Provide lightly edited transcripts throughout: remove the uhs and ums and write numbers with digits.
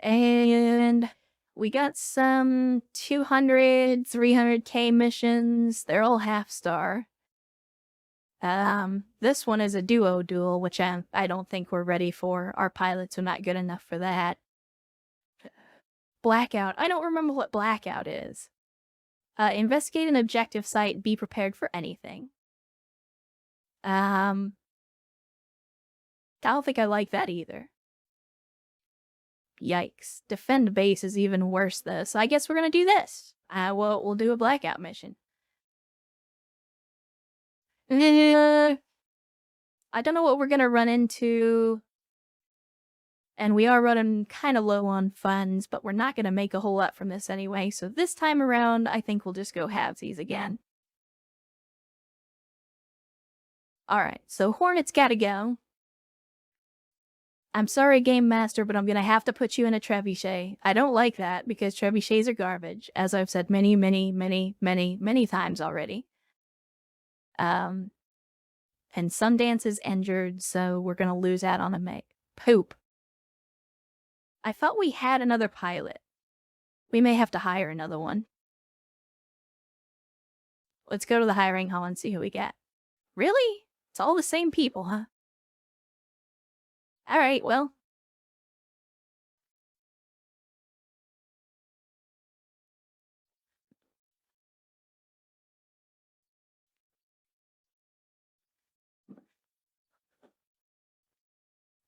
And we got some 200, 300k missions. They're all half-star. This one is a duo duel, which I don't think we're ready for. Our pilots are not good enough for that. Blackout. I don't remember what Blackout is. Investigate an objective site. Be prepared for anything. I don't think I like that either. Yikes. Defend base is even worse though, so I guess we're gonna do this. We'll do a Blackout mission. I don't know what we're gonna run into. And we are running kind of low on funds, but we're not gonna make a whole lot from this anyway, so this time around, I think we'll just go halvesies again. Alright, so Hornets gotta go. I'm sorry, Game Master, but I'm gonna have to put you in a trebuchet. I don't like that, because trebuchets are garbage, as I've said many times already. And Sundance is injured, so we're gonna lose out on a make. Poop. I thought we had another pilot. We may have to hire another one. Let's go to the hiring hall and see who we get. Really? It's all the same people, huh? Alright, well.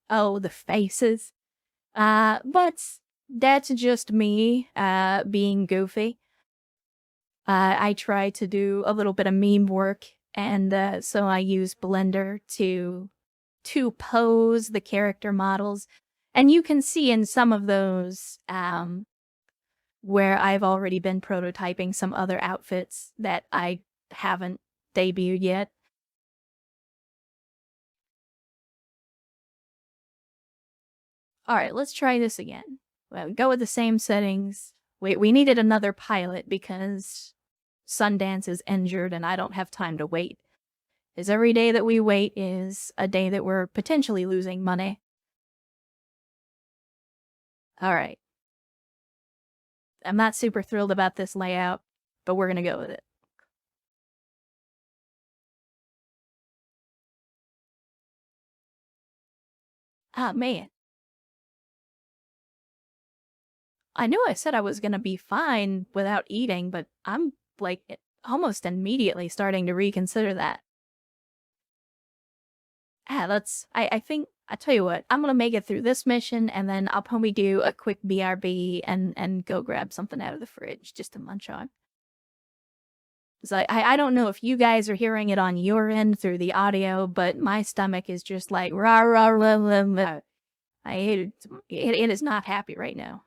Oh, the faces. But that's just me, being goofy. I try to do a little bit of meme work, and so I use Blender to pose the character models. And you can see in some of those, where I've already been prototyping some other outfits that I haven't debuted yet. Alright, let's try this again. Well, go with the same settings. We needed another pilot because Sundance is injured and I don't have time to wait. Because every day that we wait is a day that we're potentially losing money. Alright. I'm not super thrilled about this layout, but we're gonna go with it. Ah, man. I knew I said I was gonna be fine without eating, but I'm, like, almost immediately starting to reconsider that. I think, I tell you what, I'm gonna make it through this mission, and then I'll probably do a quick BRB and go grab something out of the fridge just to munch on. So I don't know if you guys are hearing it on your end through the audio, but my stomach is just like, rah, rah, rah, rah, rah. I hate it. It is not happy right now.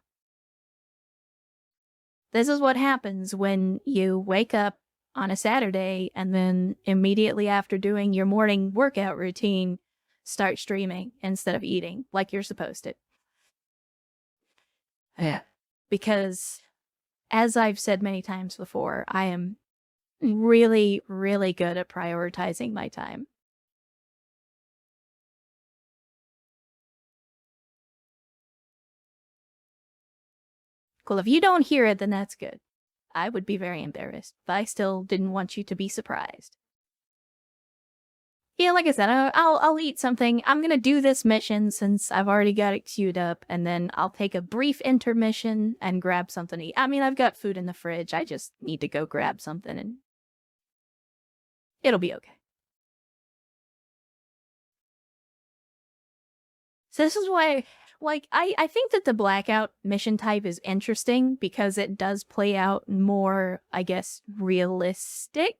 This is what happens when you wake up on a Saturday and then immediately after doing your morning workout routine, start streaming instead of eating like you're supposed to. Yeah. Because, as I've said many times before, I am really, really good at prioritizing my time. Cool, if you don't hear it, then that's good. I would be very embarrassed, but I still didn't want you to be surprised. Yeah, like I said, I'll eat something. I'm gonna do this mission since I've already got it queued up, and then I'll take a brief intermission and grab something to eat. I mean, I've got food in the fridge. I just need to go grab something, and it'll be okay. So this is why, like, I think that the Blackout mission type is interesting because it does play out more, I guess, realistic.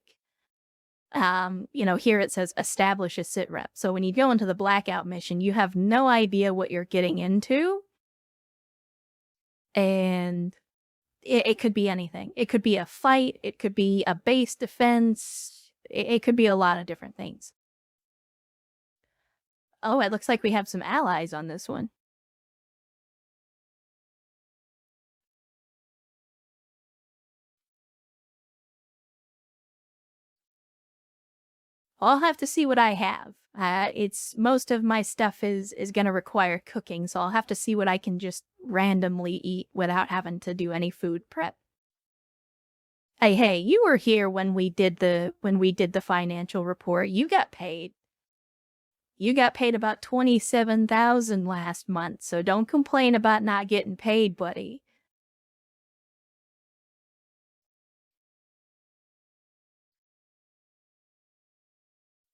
You know, here it says establish a sit rep. So when you go into the Blackout mission, you have no idea what you're getting into. And it could be anything. It could be a fight. It could be a base defense. It could be a lot of different things. Oh, it looks like we have some allies on this one. I'll have to see what I have. It's most of my stuff is gonna require cooking, so I'll have to see what I can just randomly eat without having to do any food prep. Hey, you were here when we did the financial report. You got paid. You got paid about 27,000 last month, so don't complain about not getting paid, buddy.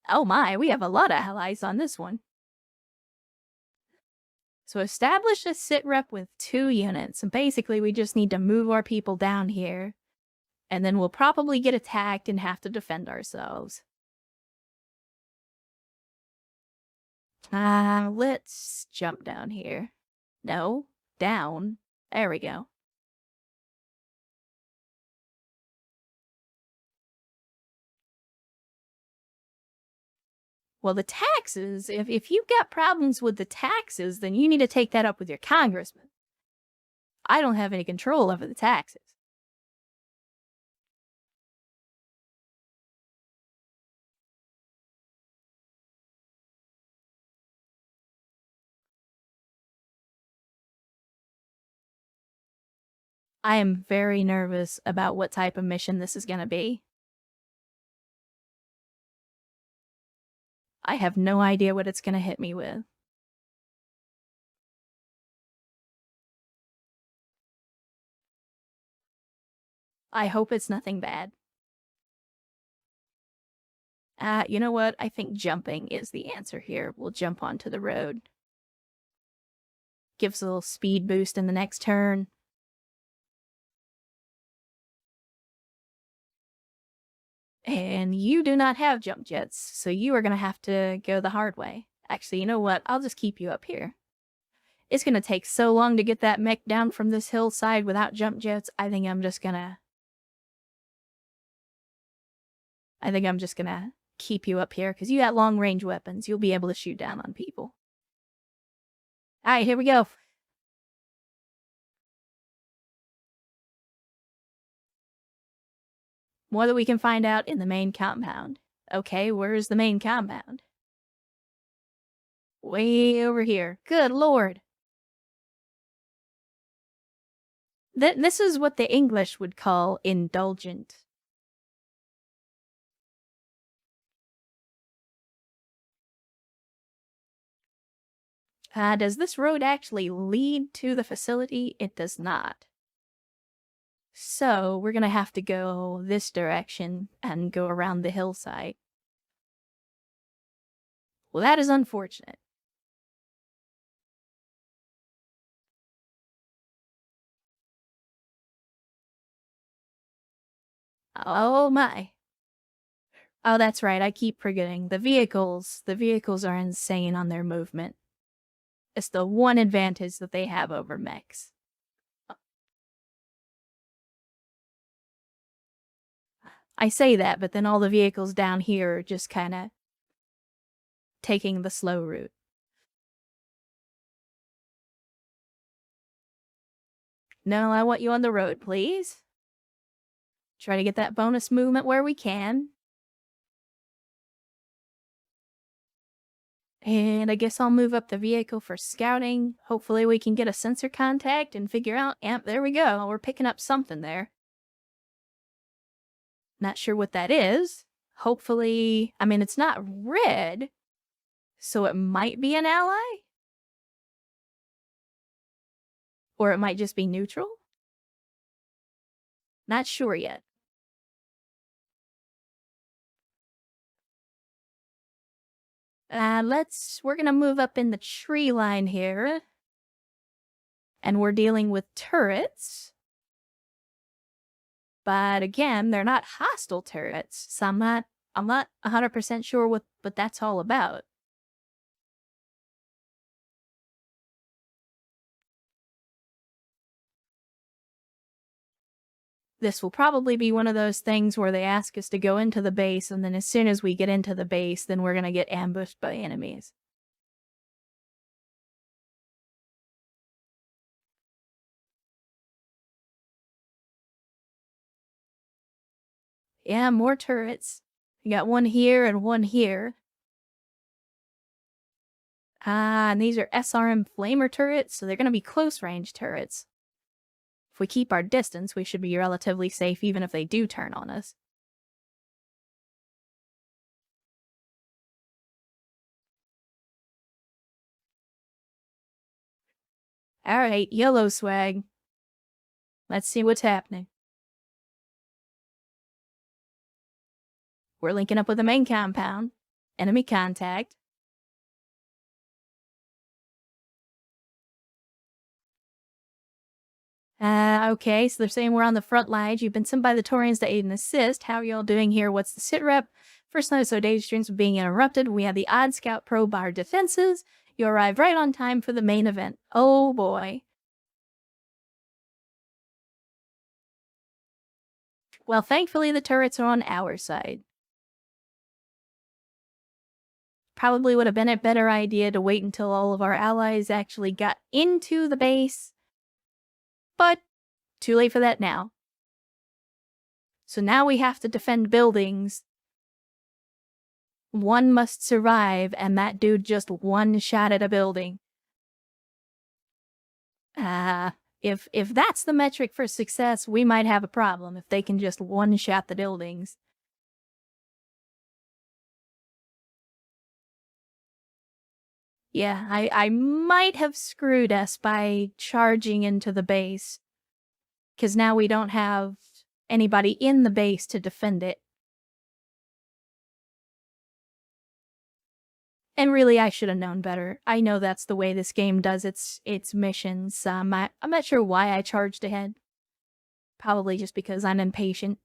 Oh my, we have a lot of allies on this one. So establish a sit rep with 2 units, and basically we just need to move our people down here, and then we'll probably get attacked and have to defend ourselves. Let's jump down here. No, down. There we go. Well, the taxes, if you've got problems with the taxes, then you need to take that up with your congressman. I don't have any control over the taxes. I am very nervous about what type of mission this is going to be. I have no idea what it's going to hit me with. I hope it's nothing bad. You know what? I think jumping is the answer here. We'll jump onto the road. Gives a little speed boost in the next turn. And you do not have jump jets, so you are going to have to go the hard way. Actually, you know what? I'll just keep you up here. It's going to take so long to get that mech down from this hillside without jump jets. I think I'm just going to keep you up here because you got long range weapons. You'll be able to shoot down on people. All right, here we go. More that we can find out in the main compound. Okay, where's the main compound? Way over here. Good lord. This is what the English would call indulgent. Does this road actually lead to the facility? It does not. So we're gonna have to go this direction and go around the hillside. Well, that is unfortunate. Oh my. Oh, that's right. I keep forgetting. The vehicles are insane on their movement. It's the one advantage that they have over mechs. I say that, but then all the vehicles down here are just kind of taking the slow route. No, I want you on the road, please. Try to get that bonus movement where we can. And I guess I'll move up the vehicle for scouting. Hopefully we can get a sensor contact and figure out, yep, there we go. We're picking up something there. Not sure what that is. Hopefully, I mean, it's not red, so it might be an ally? Or it might just be neutral? Not sure yet. We're gonna move up in the tree line here. And we're dealing with turrets. But again, they're not hostile turrets, so I'm not 100% sure what that's all about. This will probably be one of those things where they ask us to go into the base, and then as soon as we get into the base, then we're gonna get ambushed by enemies. Yeah, more turrets. We got one here and one here. Ah, and these are SRM flamer turrets, so they're going to be close-range turrets. If we keep our distance, we should be relatively safe even if they do turn on us. Alright, yellow swag. Let's see what's happening. We're linking up with the main compound. Enemy contact. Okay, so they're saying we're on the front lines. You've been sent by the Taurians to aid and assist. How are y'all doing here? What's the sit rep? First notice so data streams were being interrupted. We had the odd scout probe our defenses. You arrived right on time for the main event. Oh boy. Well, thankfully the turrets are on our side. Probably would have been a better idea to wait until all of our allies actually got into the base. But too late for that now. So now we have to defend buildings. One must survive, and that dude just one shot at a building. If that's the metric for success, we might have a problem if they can just one shot the buildings. Yeah, I might have screwed us by charging into the base. Because now we don't have anybody in the base to defend it. And really, I should have known better. I know that's the way this game does its missions. I'm not sure why I charged ahead. Probably just because I'm impatient.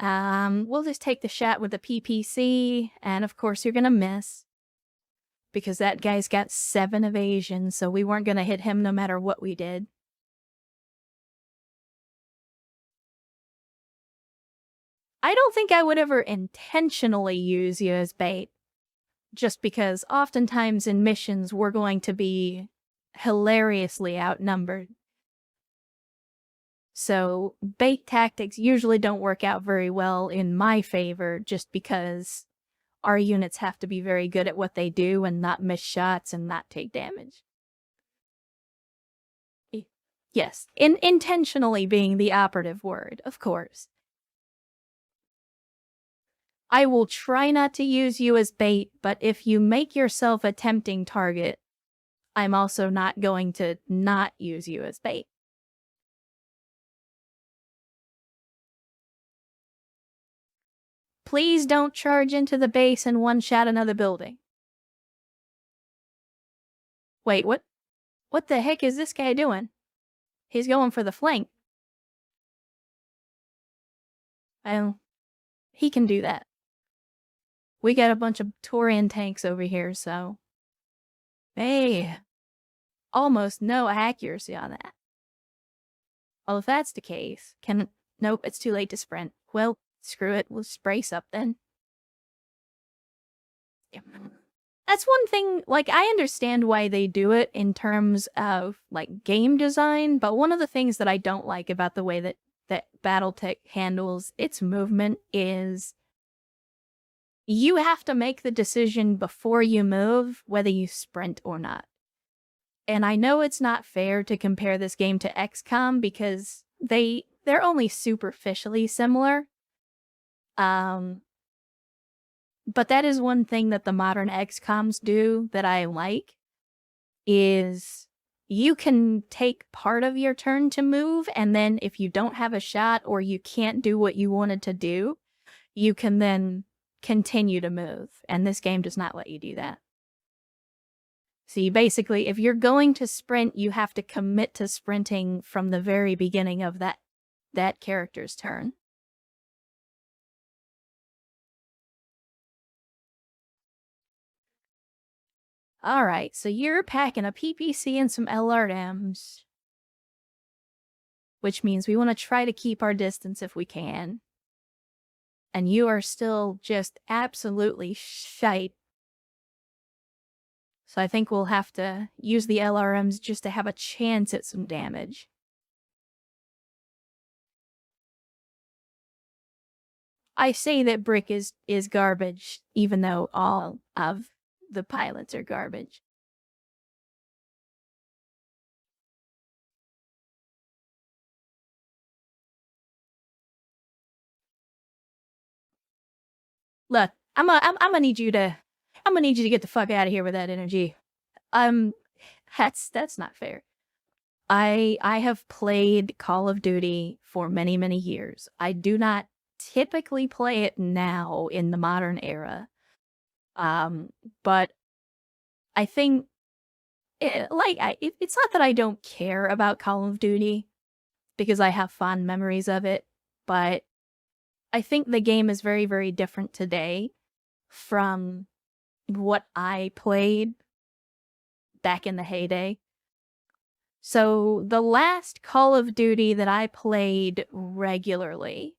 We'll just take the shot with the PPC, and of course you're gonna miss. Because that guy's got 7 evasion, so we weren't gonna hit him no matter what we did. I don't think I would ever intentionally use you as bait. Just because oftentimes in missions we're going to be hilariously outnumbered. So bait tactics usually don't work out very well in my favor just because our units have to be very good at what they do and not miss shots and not take damage. Yes, intentionally being the operative word, of course. I will try not to use you as bait, but if you make yourself a tempting target, I'm also not going to not use you as bait. Please don't charge into the base and one-shot another building. Wait, what? What the heck is this guy doing? He's going for the flank. He can do that. We got a bunch of Taurian tanks over here, so... Hey! Almost no accuracy on that. Well, if that's the case, Nope, it's too late to sprint. Well, screw it, we'll just brace up then. Yeah. That's one thing, like, I understand why they do it in terms of, like, game design, but one of the things that I don't like about the way that BattleTech handles its movement is you have to make the decision before you move whether you sprint or not. And I know it's not fair to compare this game to XCOM because they're only superficially similar. But that is one thing that the modern XCOMs do that I like, is you can take part of your turn to move, and then if you don't have a shot or you can't do what you wanted to do, you can then continue to move. And this game does not let you do that. So you basically, if you're going to sprint, you have to commit to sprinting from the very beginning of that character's turn. Alright, so you're packing a PPC and some LRMs. Which means we want to try to keep our distance if we can. And you are still just absolutely shite. So I think we'll have to use the LRMs just to have a chance at some damage. I say that Brick is garbage, even though all of the pilots are garbage. Look, I'm gonna need you to get the fuck out of here with that energy. Um, that's not fair. I have played Call of Duty for many, many years. I do not typically play it now in the modern era. But I think it's not that I don't care about Call of Duty because I have fond memories of it, but I think the game is very, very different today from what I played back in the heyday. So the last Call of Duty that I played regularly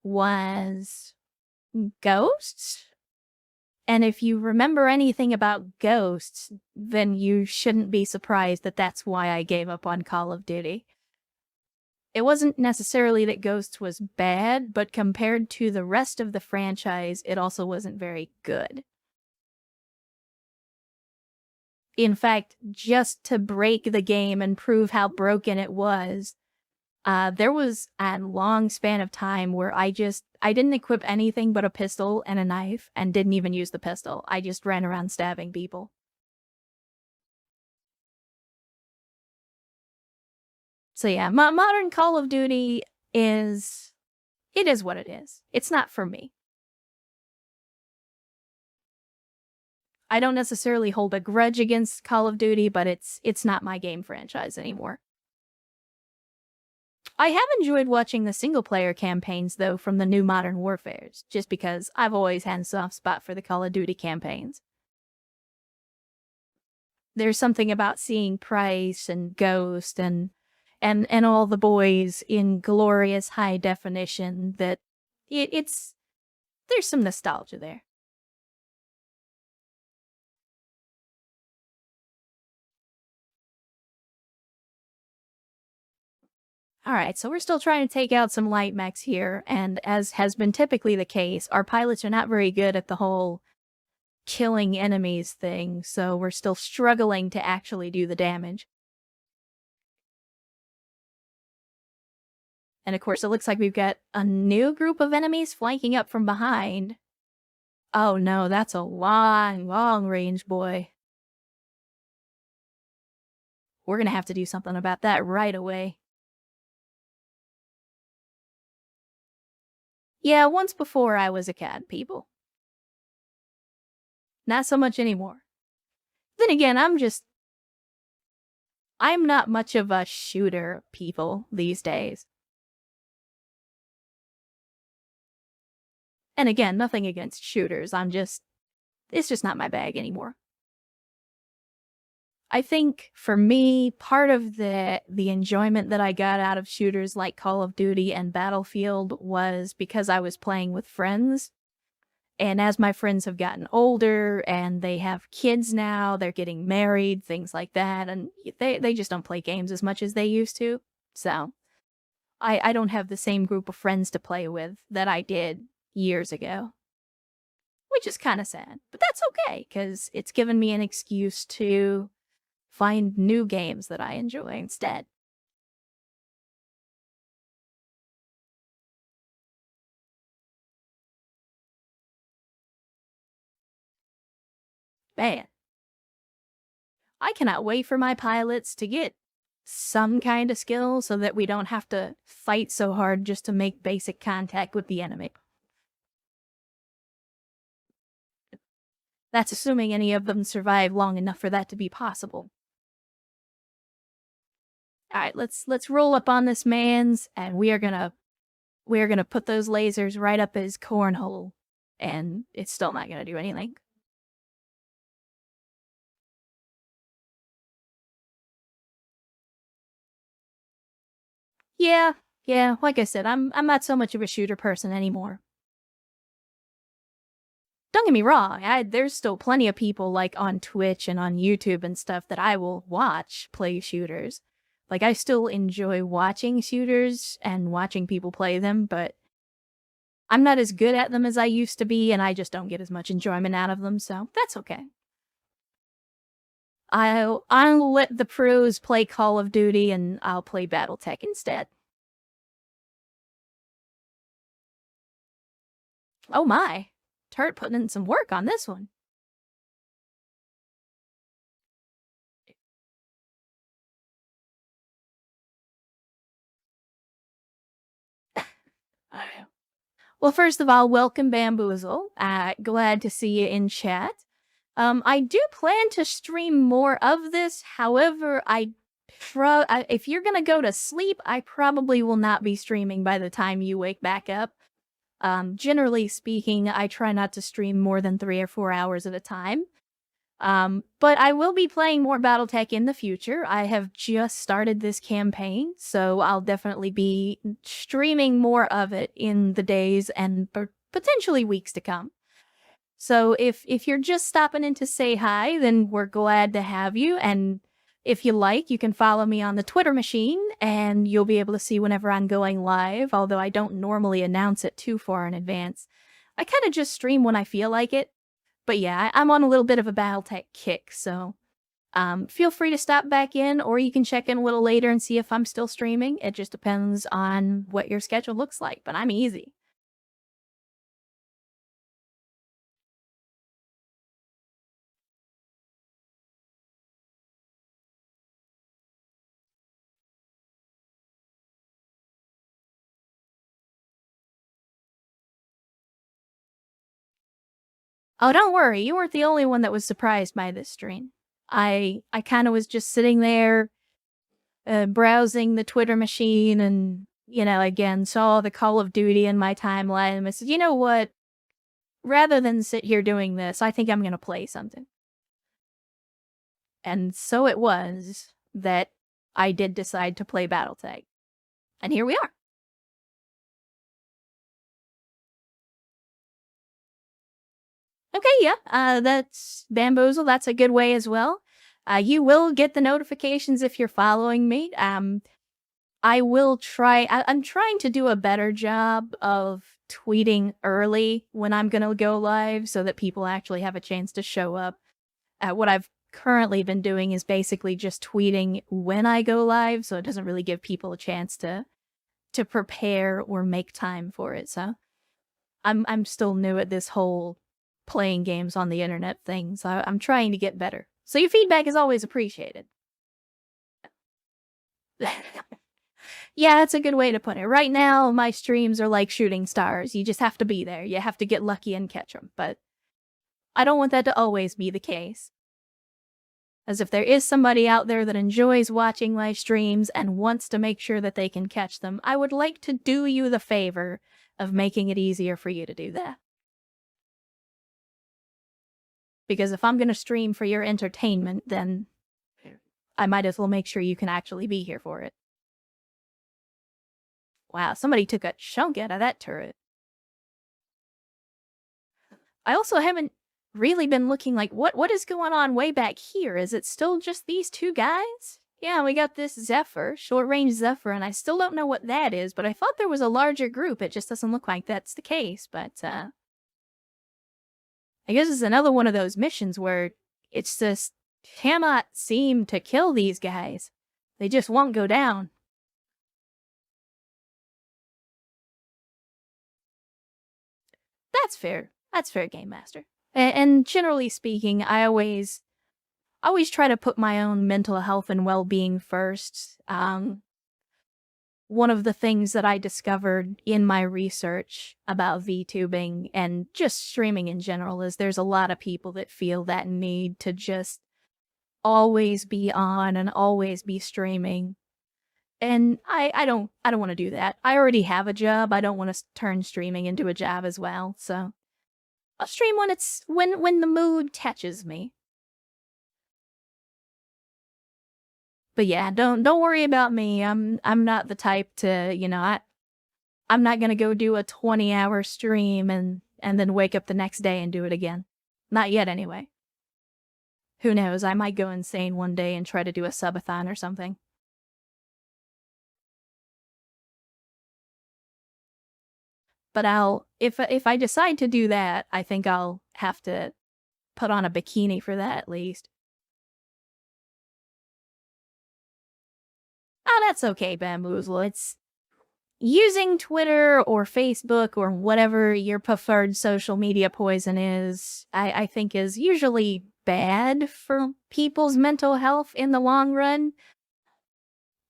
was Ghosts. And if you remember anything about Ghosts, then you shouldn't be surprised that that's why I gave up on Call of Duty. It wasn't necessarily that Ghosts was bad, but compared to the rest of the franchise, it also wasn't very good. In fact, just to break the game and prove how broken it was, there was a long span of time where I didn't equip anything but a pistol and a knife and didn't even use the pistol. I just ran around stabbing people. So yeah, modern Call of Duty it is what it is. It's not for me. I don't necessarily hold a grudge against Call of Duty, but it's not my game franchise anymore. I have enjoyed watching the single-player campaigns, though, from the new Modern Warfares, just because I've always had a soft spot for the Call of Duty campaigns. There's something about seeing Price and Ghost and all the boys in glorious high definition that there's some nostalgia there. Alright, so we're still trying to take out some light mechs here, and as has been typically the case, our pilots are not very good at the whole killing enemies thing, so we're still struggling to actually do the damage. And of course, it looks like we've got a new group of enemies flanking up from behind. Oh no, that's a long, long range boy. We're gonna have to do something about that right away. Yeah, once before I was a cat, people. Not so much anymore. Then again, I'm not much of a shooter, people, these days. And again, nothing against shooters, it's just not my bag anymore. I think for me, part of the enjoyment that I got out of shooters like Call of Duty and Battlefield was because I was playing with friends. And as my friends have gotten older and they have kids now, they're getting married, things like that, and they just don't play games as much as they used to. So I don't have the same group of friends to play with that I did years ago. Which is kind of sad, but that's okay, because it's given me an excuse to find new games that I enjoy instead. Man, I cannot wait for my pilots to get some kind of skill so that we don't have to fight so hard just to make basic contact with the enemy. That's assuming any of them survive long enough for that to be possible. Alright, let's roll up on this man's, and we are gonna put those lasers right up his cornhole, and it's still not gonna do anything. Yeah, like I said, I'm not so much of a shooter person anymore. Don't get me wrong, there's still plenty of people like on Twitch and on YouTube and stuff that I will watch play shooters. Like, I still enjoy watching shooters and watching people play them, but I'm not as good at them as I used to be, and I just don't get as much enjoyment out of them, so that's okay. I'll let the pros play Call of Duty, and I'll play BattleTech instead. Oh my. Turret putting in some work on this one. Well, first of all, welcome Bamboozle. Glad to see you in chat. I do plan to stream more of this. However, if you're gonna go to sleep, I probably will not be streaming by the time you wake back up. Generally speaking, I try not to stream more than 3 or 4 hours at a time. But I will be playing more BattleTech in the future. I have just started this campaign, so I'll definitely be streaming more of it in the days and potentially weeks to come. So if you're just stopping in to say hi, then we're glad to have you. And if you like, you can follow me on the Twitter machine, and you'll be able to see whenever I'm going live, although I don't normally announce it too far in advance. I kind of just stream when I feel like it. But yeah, I'm on a little bit of a BattleTech kick, so feel free to stop back in, or you can check in a little later and see if I'm still streaming. It just depends on what your schedule looks like, but I'm easy. Oh, don't worry, you weren't the only one that was surprised by this stream. I kind of was just sitting there browsing the Twitter machine and, again, saw the Call of Duty in my timeline, and I said, you know what? Rather than sit here doing this, I think I'm going to play something. And so it was that I did decide to play BattleTech. And here we are. Okay, yeah, that's Bamboozle. That's a good way as well. You will get the notifications if you're following me. I will try. I'm trying to do a better job of tweeting early when I'm gonna go live, so that people actually have a chance to show up. What I've currently been doing is basically just tweeting when I go live, so it doesn't really give people a chance to prepare or make time for it. So I'm still new at this whole playing games on the internet thing, so I'm trying to get better. So your feedback is always appreciated. Yeah, that's a good way to put it. Right now, my streams are like shooting stars. You just have to be there. You have to get lucky and catch them. But I don't want that to always be the case. As if there is somebody out there that enjoys watching my streams and wants to make sure that they can catch them, I would like to do you the favor of making it easier for you to do that. Because if I'm going to stream for your entertainment, then I might as well make sure you can actually be here for it. Wow, somebody took a chunk out of that turret. I also haven't really been looking like, what is going on way back here? Is it still just these two guys? Yeah, we got this Zephyr, short-range Zephyr, and I still don't know what that is, but I thought there was a larger group. It just doesn't look like that's the case, but I guess it's another one of those missions where it's just cannot seem to kill these guys. They just won't go down. That's fair. That's fair, Game Master. And generally speaking, I always try to put my own mental health and well-being first. One of the things that I discovered in my research about VTubing and just streaming in general is there's a lot of people that feel that need to just always be on and always be streaming. And I don't want to do that. I already have a job. I don't want to turn streaming into a job as well. So I'll stream when the mood catches me. But yeah, don't worry about me. I'm not the type to, I'm not gonna go do a 20-hour stream and then wake up the next day and do it again. Not yet, anyway. Who knows? I might go insane one day and try to do a subathon or something. But if I decide to do that, I think I'll have to put on a bikini for that at least. Oh, that's okay, Bamboozle. It's using Twitter or Facebook or whatever your preferred social media poison is, I think is usually bad for people's mental health in the long run.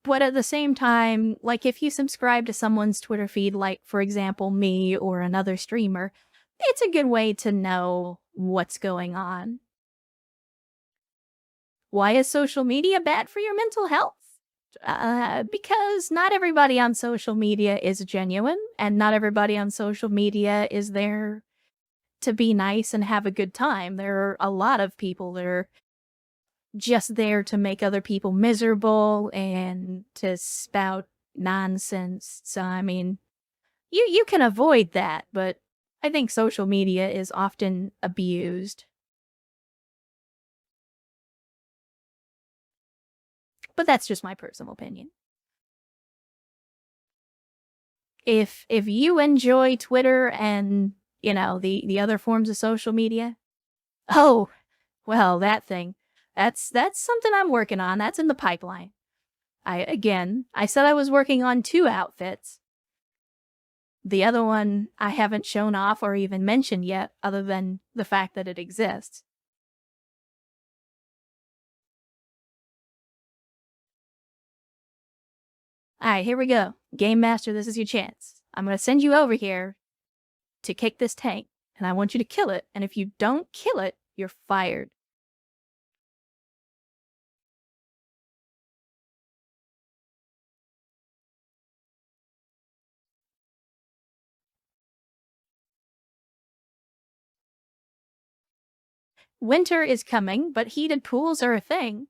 But at the same time, like if you subscribe to someone's Twitter feed, like for example, me or another streamer, it's a good way to know what's going on. Why is social media bad for your mental health? Because not everybody on social media is genuine, and not everybody on social media is there to be nice and have a good time. There are a lot of people that are just there to make other people miserable and to spout nonsense. So, I mean, you can avoid that, but I think social media is often abused. But that's just my personal opinion. If you enjoy Twitter and, you know, the other forms of social media, oh, well, that thing. That's something I'm working on. That's in the pipeline. I said I was working on 2 outfits. The other one I haven't shown off or even mentioned yet, other than the fact that it exists. Alright, here we go. Game Master, this is your chance. I'm gonna send you over here to kick this tank, and I want you to kill it, and if you don't kill it, you're fired. Winter is coming, but heated pools are a thing.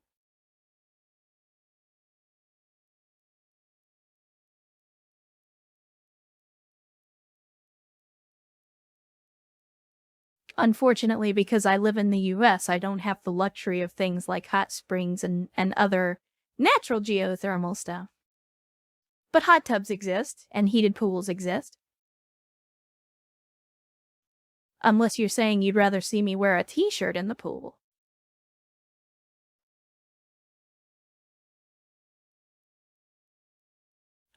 Unfortunately, because I live in the US, I don't have the luxury of things like hot springs and other natural geothermal stuff. But hot tubs exist, and heated pools exist. Unless you're saying you'd rather see me wear a t-shirt in the pool.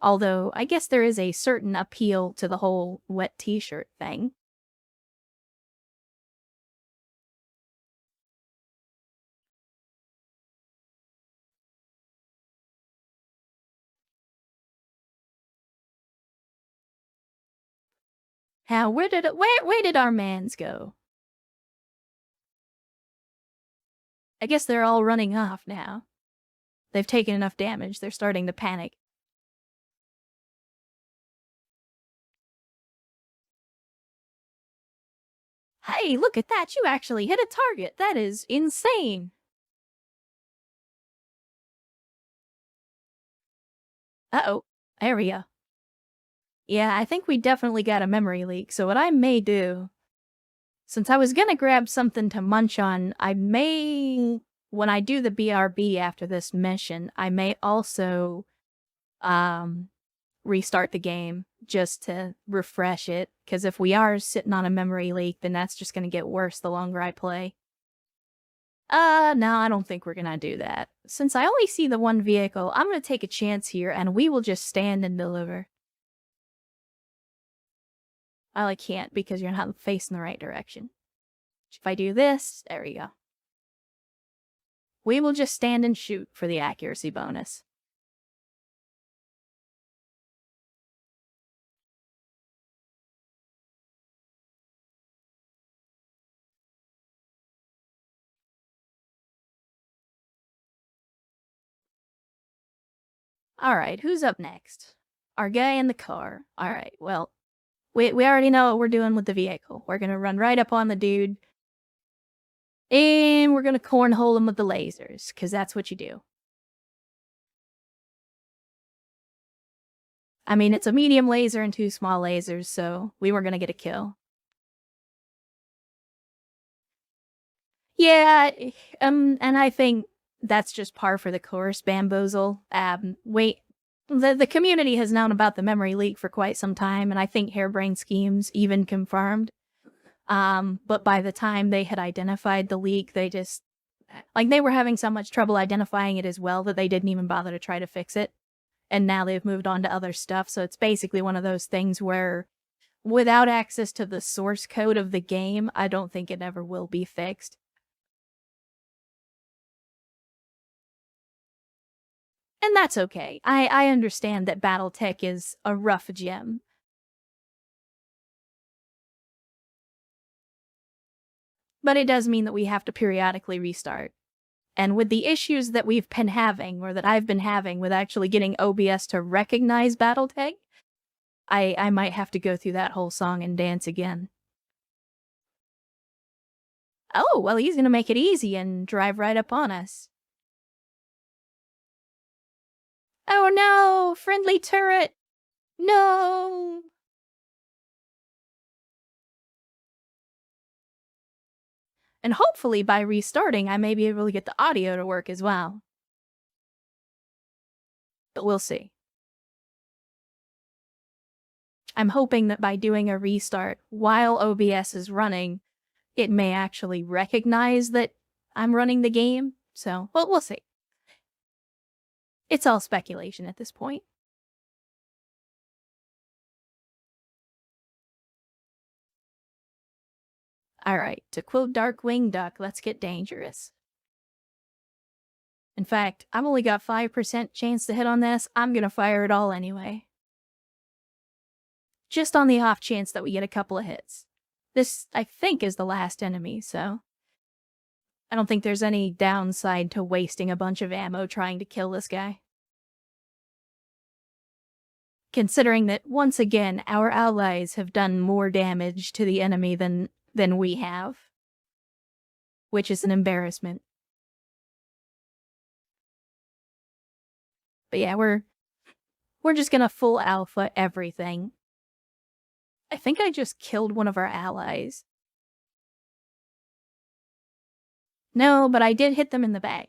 Although, I guess there is a certain appeal to the whole wet t-shirt thing. How, where did our mans go? I guess they're all running off now. They've taken enough damage, they're starting to panic. Hey, look at that, you actually hit a target! That is insane! Uh-oh, there we go. Yeah, I think we definitely got a memory leak, so what I may do, since I was gonna grab something to munch on, I may, when I do the BRB after this mission, I may also, um, restart the game just to refresh it, because if we are sitting on a memory leak, then that's just gonna get worse the longer I play. No, I don't think we're gonna do that. Since I only see the one vehicle, I'm gonna take a chance here, and we will just stand and deliver. I can't because you're not facing the right direction. If I do this, there we go. We will just stand and shoot for the accuracy bonus. Alright, who's up next? Our guy in the car. Alright, well, we already know what we're doing with the vehicle. We're gonna run right up on the dude, and we're gonna cornhole him with the lasers, because that's what you do. I mean, it's a medium laser and 2 small lasers, so we were gonna get a kill. Yeah, and I think that's just par for the course, Bamboozle. Wait, The community has known about the memory leak for quite some time, and I think Harebrained Schemes even confirmed. But by the time they had identified the leak, they just, like, they were having so much trouble identifying it as well that they didn't even bother to try to fix it. And now they've moved on to other stuff, so it's basically one of those things where, without access to the source code of the game, I don't think it ever will be fixed. And that's okay. I understand that BattleTech is a rough gem. But it does mean that we have to periodically restart. And with the issues that we've been having, or that I've been having with actually getting OBS to recognize BattleTech, I might have to go through that whole song and dance again. Oh, well, he's gonna make it easy and drive right up on us. Oh no! Friendly turret! No! And hopefully by restarting, I may be able to get the audio to work as well. But we'll see. I'm hoping that by doing a restart while OBS is running, it may actually recognize that I'm running the game. So, well, we'll see. It's all speculation at this point. Alright, to quote Darkwing Duck, let's get dangerous. In fact, I've only got 5% chance to hit on this. I'm gonna fire it all anyway. Just on the off chance that we get a couple of hits. This, I think, is the last enemy, so I don't think there's any downside to wasting a bunch of ammo trying to kill this guy. Considering that, once again, our allies have done more damage to the enemy than we have. Which is an embarrassment. But yeah, we're just gonna full alpha everything. I think I just killed one of our allies. No, but I did hit them in the back.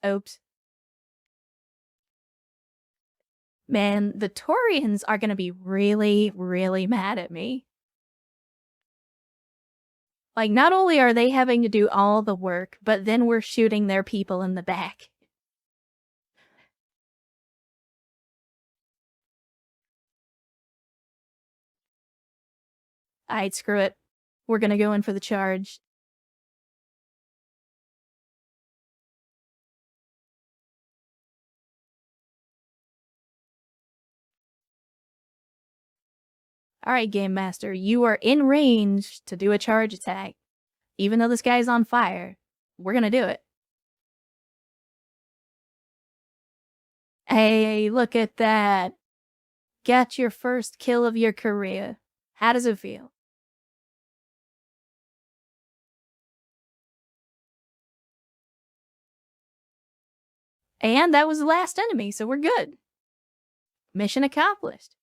Oops. Man, the Taurians are gonna be really, really mad at me. Like, not only are they having to do all the work, but then we're shooting their people in the back. Alright, screw it. We're gonna go in for the charge. Alright, Game Master, you are in range to do a charge attack. Even though this guy's on fire, we're gonna do it. Hey, look at that. Got your first kill of your career. How does it feel? And that was the last enemy, so we're good. Mission accomplished.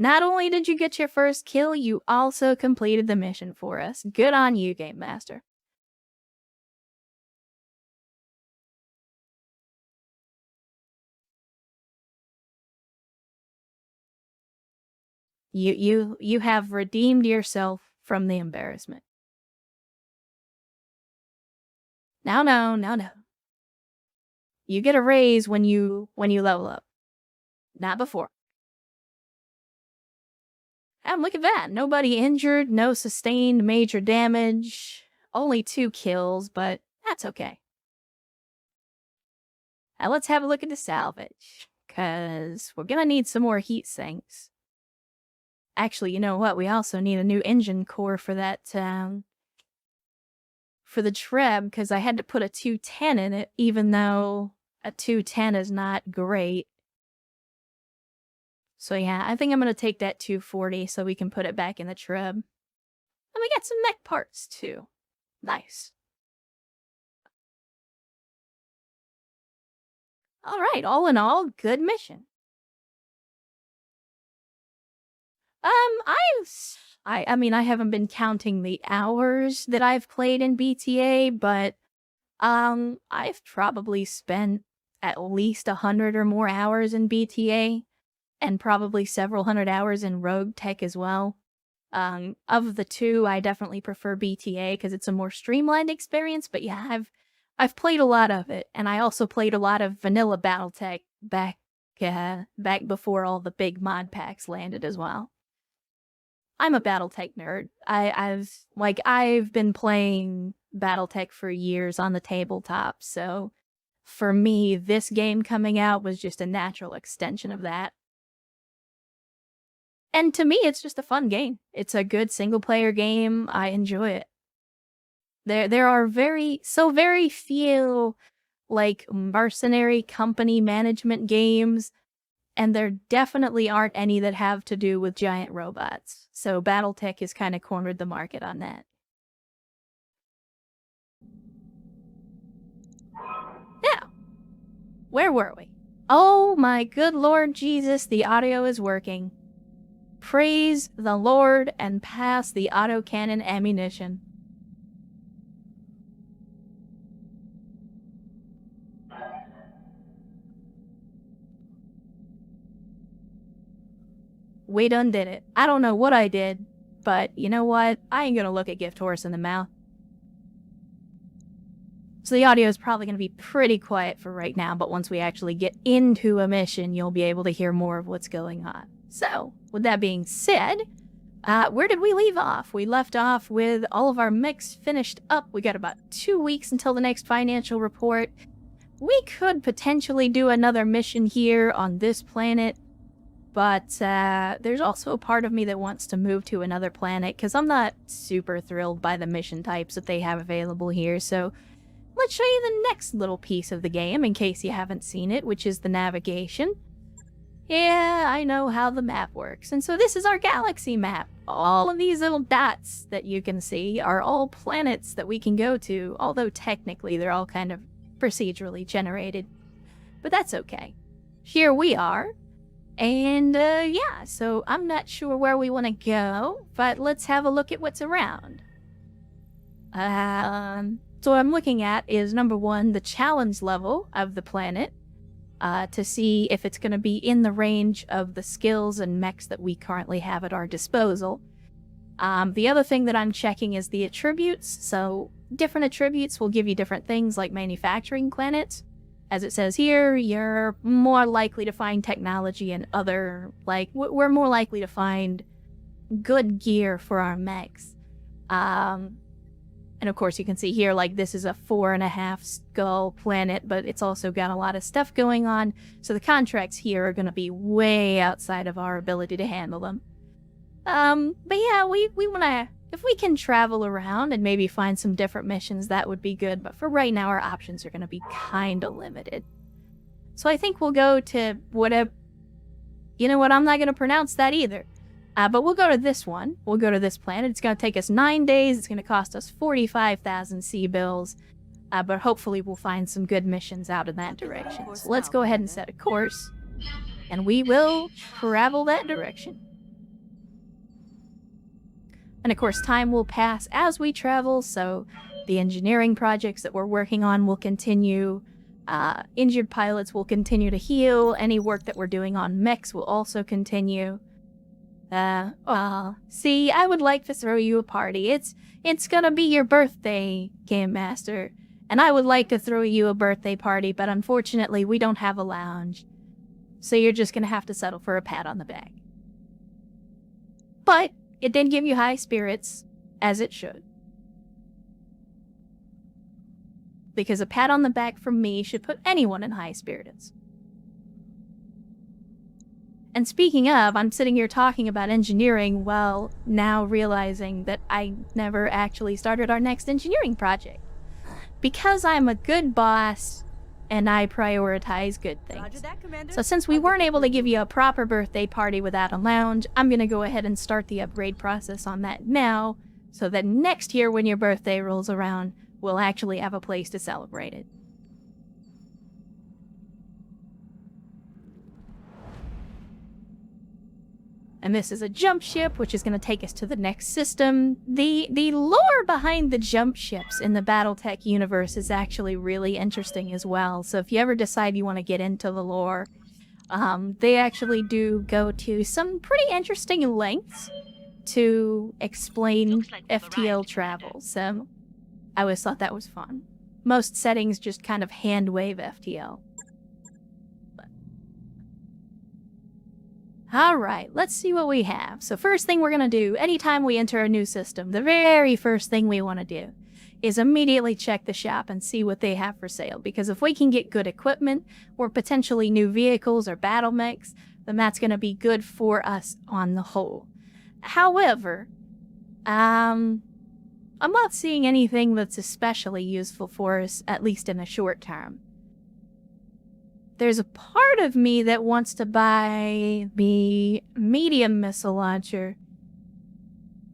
Not only did you get your first kill, you also completed the mission for us. Good on you, Game Master. You have redeemed yourself from the embarrassment. No. You get a raise when you level up. Not before. And look at that. Nobody injured, no sustained major damage. Only 2 kills, but that's okay. Now let's have a look at the salvage, because we're gonna need some more heat sinks. Actually, you know what? We also need a new engine core for that, for the Treb, because I had to put a 210 in it, even though a 210 is not great. So yeah, I think I'm gonna take that 240 so we can put it back in the Treb. And we got some mech parts, too. Nice. Alright, all in all, good mission. I mean, I haven't been counting the hours that I've played in BTA, but, I've probably spent at least 100 or more hours in BTA, and probably several hundred hours in Rogue Tech as well. Of the two, I definitely prefer BTA because it's a more streamlined experience, but yeah, I've played a lot of it, and I also played a lot of vanilla BattleTech back before all the big mod packs landed as well. I'm a BattleTech nerd. I've been playing BattleTech for years on the tabletop, so for me, this game coming out was just a natural extension of that. And to me, it's just a fun game. It's a good single-player game. I enjoy it. There are very few, like, mercenary company management games, and there definitely aren't any that have to do with giant robots. So BattleTech has kind of cornered the market on that. Now, where were we? Oh my good Lord Jesus, the audio is working. Praise the Lord and pass the autocannon ammunition. We done did it. I don't know what I did, but you know what? I ain't gonna look a gift horse in the mouth. So the audio is probably gonna be pretty quiet for right now, but once we actually get into a mission, you'll be able to hear more of what's going on. So, with that being said, where did we leave off? We left off with all of our mechs finished up. We got about 2 weeks until the next financial report. We could potentially do another mission here on this planet, but there's also a part of me that wants to move to another planet because I'm not super thrilled by the mission types that they have available here. So let's show you the next little piece of the game in case you haven't seen it, which is the navigation. Yeah, I know how the map works. And so this is our galaxy map. All of these little dots that you can see are all planets that we can go to, although technically they're all kind of procedurally generated. But that's okay. Here we are. And yeah, so I'm not sure where we want to go, but let's have a look at what's around. So what I'm looking at is, number one, the challenge level of the planet. To see if it's going to be in the range of the skills and mechs that we currently have at our disposal. The other thing that I'm checking is the attributes. So different attributes will give you different things, like manufacturing planets. As it says here, you're more likely to find technology and other, like, we're more likely to find good gear for our mechs. And of course you can see here, like, this is a 4.5 skull planet, but it's also got a lot of stuff going on. So the contracts here are going to be way outside of our ability to handle them. But yeah, we want to, if we can travel around and maybe find some different missions, that would be good. But for right now, our options are going to be kind of limited. So I think we'll go to whatever, you know what, I'm not going to pronounce that either. But we'll go to this one. We'll go to this planet. It's going to take us 9 days. It's going to cost us 45,000 sea bills. But hopefully we'll find some good missions out in that direction. So let's go ahead and set a course. And we will travel that direction. And of course, time will pass as we travel. So the engineering projects that we're working on will continue. Injured pilots will continue to heal. Any work that we're doing on mechs will also continue. See, I would like to throw you a party. It's gonna be your birthday, Game Master, and I would like to throw you a birthday party, but unfortunately we don't have a lounge. So you're just gonna have to settle for a pat on the back. But it did give you high spirits, as it should. Because a pat on the back from me should put anyone in high spirits. And speaking of, I'm sitting here talking about engineering while now realizing that I never actually started our next engineering project. Because I'm a good boss and I prioritize good things. So since we weren't able to give you a proper birthday party without a lounge, I'm going to go ahead and start the upgrade process on that now, so that next year when your birthday rolls around, we'll actually have a place to celebrate it. And this is a jump ship, which is going to take us to the next system. The lore behind the jump ships in the BattleTech universe is actually really interesting as well. So if you ever decide you want to get into the lore, they actually do go to some pretty interesting lengths to explain FTL travel. So I always thought that was fun. Most settings just kind of hand wave FTL. Alright, let's see what we have. So first thing we're going to do, anytime we enter a new system, the very first thing we want to do is immediately check the shop and see what they have for sale. Because if we can get good equipment, or potentially new vehicles or battle mechs, then that's going to be good for us on the whole. However, I'm not seeing anything that's especially useful for us, at least in the short term. There's a part of me that wants to buy the medium missile launcher,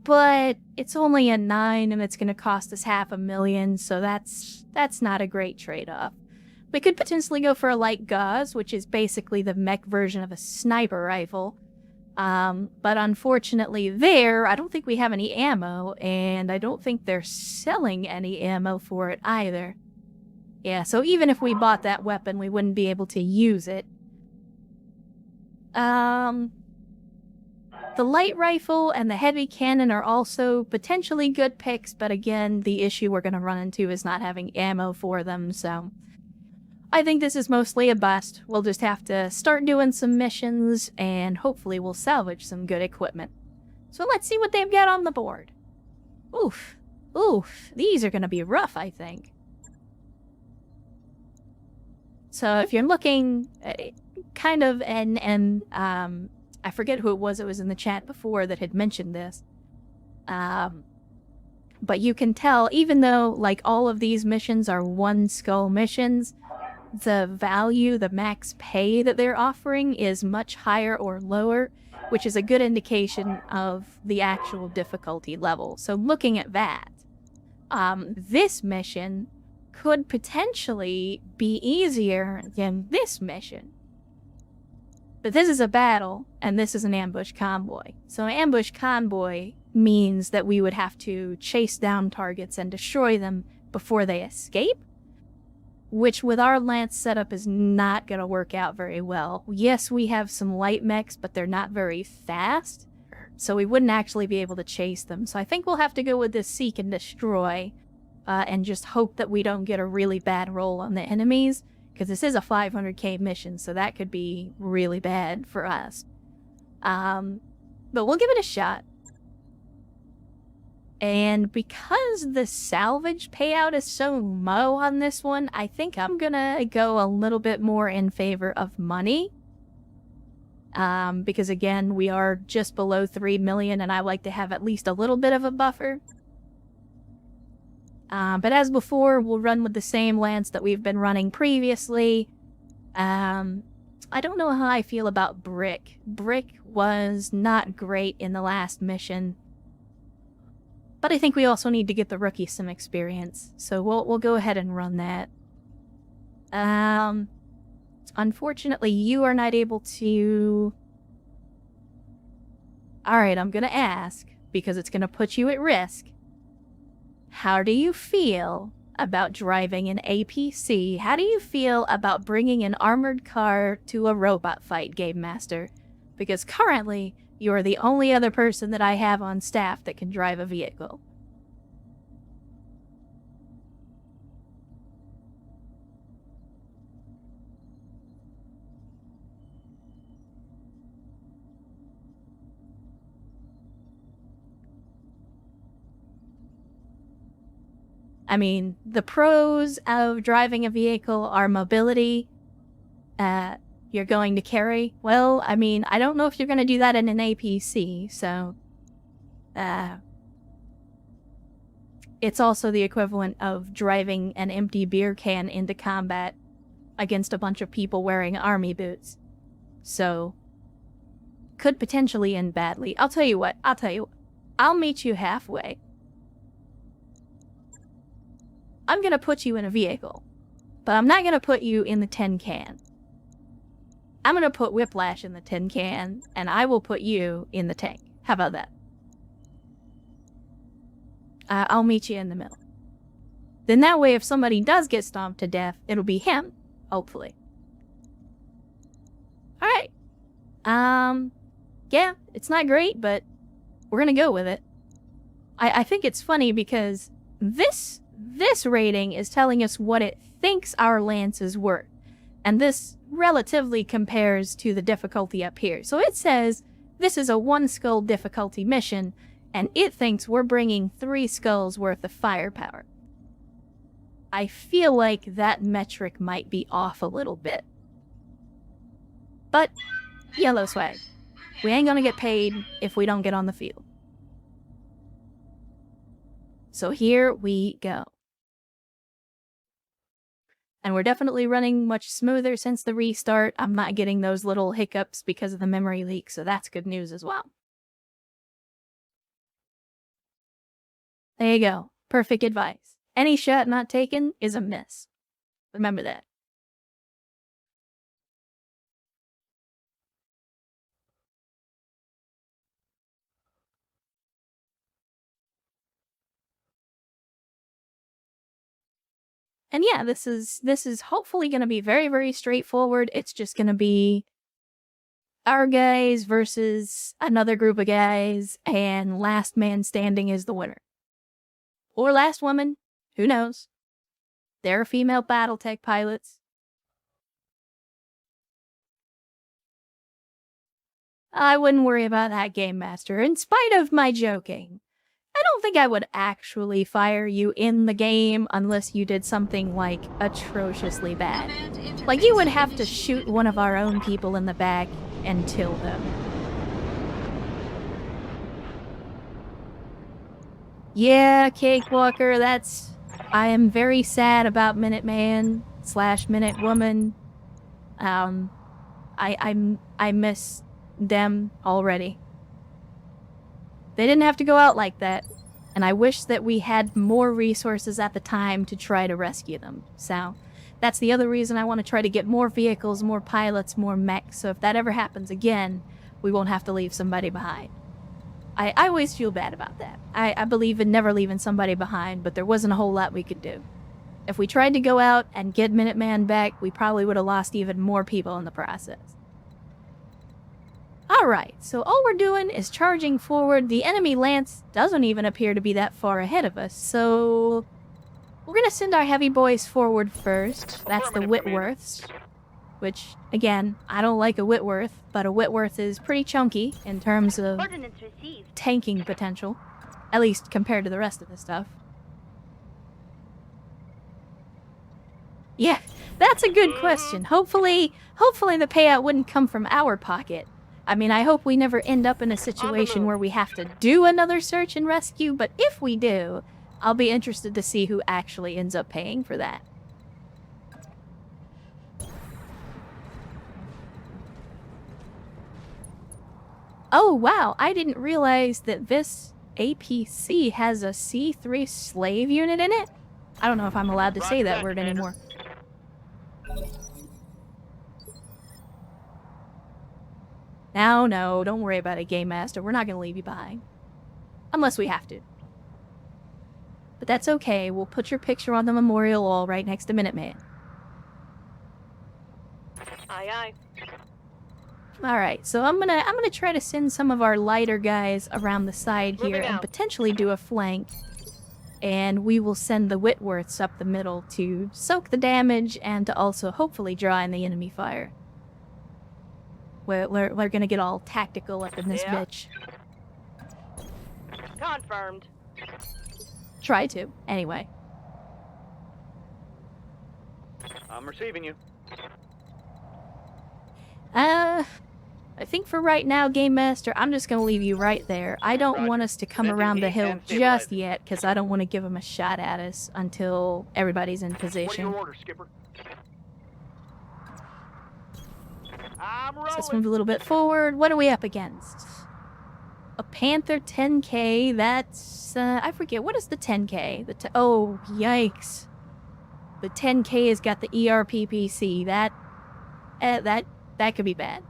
but it's only a 9 and it's going to cost us $500,000, so that's not a great trade-off. We could potentially go for a light gauze, which is basically the mech version of a sniper rifle. But unfortunately I don't think we have any ammo, and I don't think they're selling any ammo for it either. Yeah, so even if we bought that weapon, we wouldn't be able to use it. The light rifle and the heavy cannon are also potentially good picks, but again, the issue we're going to run into is not having ammo for them, so I think this is mostly a bust. We'll just have to start doing some missions, and hopefully we'll salvage some good equipment. So let's see what they've got on the board. Oof. Oof. These are going to be rough, I think. So if you're looking kind of I forget who it was in the chat before that had mentioned this. But you can tell, even though like all of these missions are one skull missions, the value, the max pay that they're offering is much higher or lower, which is a good indication of the actual difficulty level. So looking at that, this mission could potentially be easier than this mission. But this is a battle, and this is an ambush convoy. So an ambush convoy means that we would have to chase down targets and destroy them before they escape, which with our lance setup is not going to work out very well. Yes, we have some light mechs, but they're not very fast, so we wouldn't actually be able to chase them. So I think we'll have to go with this seek and destroy, and just hope that we don't get a really bad roll on the enemies, because this is a 500k mission, so that could be really bad for us. But we'll give it a shot. And because the salvage payout is so low on this one, I think I'm gonna go a little bit more in favor of money. Because again, we are just below 3 million, and I like to have at least a little bit of a buffer. But as before, we'll run with the same lance that we've been running previously. I don't know how I feel about Brick. Brick was not great in the last mission. But I think we also need to get the rookie some experience. So we'll go ahead and run that. Unfortunately, you are not able to... Alright, I'm gonna ask, because it's gonna put you at risk. How do you feel about driving an APC? How do you feel about bringing an armored car to a robot fight, Game Master? Because currently, you are the only other person that I have on staff that can drive a vehicle. I mean, the pros of driving a vehicle are mobility. You're going to carry. Well, I mean, I don't know if you're going to do that in an APC, so... it's also the equivalent of driving an empty beer can into combat against a bunch of people wearing army boots. So, could potentially end badly. I'll tell you what. I'll meet you halfway. I'm going to put you in a vehicle, but I'm not going to put you in the tin can. I'm gonna put Whiplash in the tin can, and I will put you in the tank. How about that? I'll meet you in the middle. Then that way, if somebody does get stomped to death, it'll be him, hopefully. Alright. Yeah, it's not great, but we're gonna go with it. I think it's funny because this rating is telling us what it thinks our lance is worth. And this relatively compares to the difficulty up here. So it says this is a 1 skull difficulty mission, and it thinks we're bringing 3 skulls worth of firepower. I feel like that metric might be off a little bit. But, yellow swag. We ain't gonna get paid if we don't get on the field. So here we go. And we're definitely running much smoother since the restart. I'm not getting those little hiccups because of the memory leak, so that's good news as well. There you go. Perfect advice. Any shot not taken is a miss. Remember that. And yeah, this is hopefully going to be very, very straightforward. It's just going to be our guys versus another group of guys, and last man standing is the winner. Or last woman, who knows? There are female BattleTech pilots. I wouldn't worry about that, Game Master, in spite of my joking. I don't think I would actually fire you in the game unless you did something, like, atrociously bad. Like, you would have to shoot one of our own people in the back and kill them. Yeah, Cakewalker, I am very sad about Minuteman / Minutewoman. I miss them already. They didn't have to go out like that, and I wish that we had more resources at the time to try to rescue them. So, that's the other reason I want to try to get more vehicles, more pilots, more mechs, so if that ever happens again, we won't have to leave somebody behind. I always feel bad about that. I believe in never leaving somebody behind, but there wasn't a whole lot we could do. If we tried to go out and get Minuteman back, we probably would have lost even more people in the process. Alright, so all we're doing is charging forward. The enemy lance doesn't even appear to be that far ahead of us, so we're gonna send our heavy boys forward first. That's the Whitworths, which, again, I don't like a Whitworth, but a Whitworth is pretty chunky in terms of tanking potential, at least compared to the rest of the stuff. Yeah, that's a good question. Hopefully the payout wouldn't come from our pocket. I mean, I hope we never end up in a situation where we have to do another search and rescue, but if we do, I'll be interested to see who actually ends up paying for that. Oh, wow, I didn't realize that this APC has a C3 slave unit in it. I don't know if I'm allowed to say that word anymore. No, don't worry about it, Game Master. We're not going to leave you behind. Unless we have to. But that's okay. We'll put your picture on the memorial wall right next to Minuteman. Aye, aye. Alright, so I'm gonna try to send some of our lighter guys around the side here and potentially do a flank. And we will send the Whitworths up the middle to soak the damage and to also hopefully draw in the enemy fire. We're gonna get all tactical up in this bitch. Confirmed. Try to, anyway. I'm receiving you. I think for right now, Game Master, I'm just gonna leave you right there. I don't want us to come around the hill just yet, because I don't want to give them a shot at us until everybody's in position. What are your orders, Skipper? I'm rolling. So let's move a little bit forward. What are we up against? A Panther 10K. That's I forget, what is the 10K? Oh, yikes. The 10K has got the ERPPC. That That could be bad.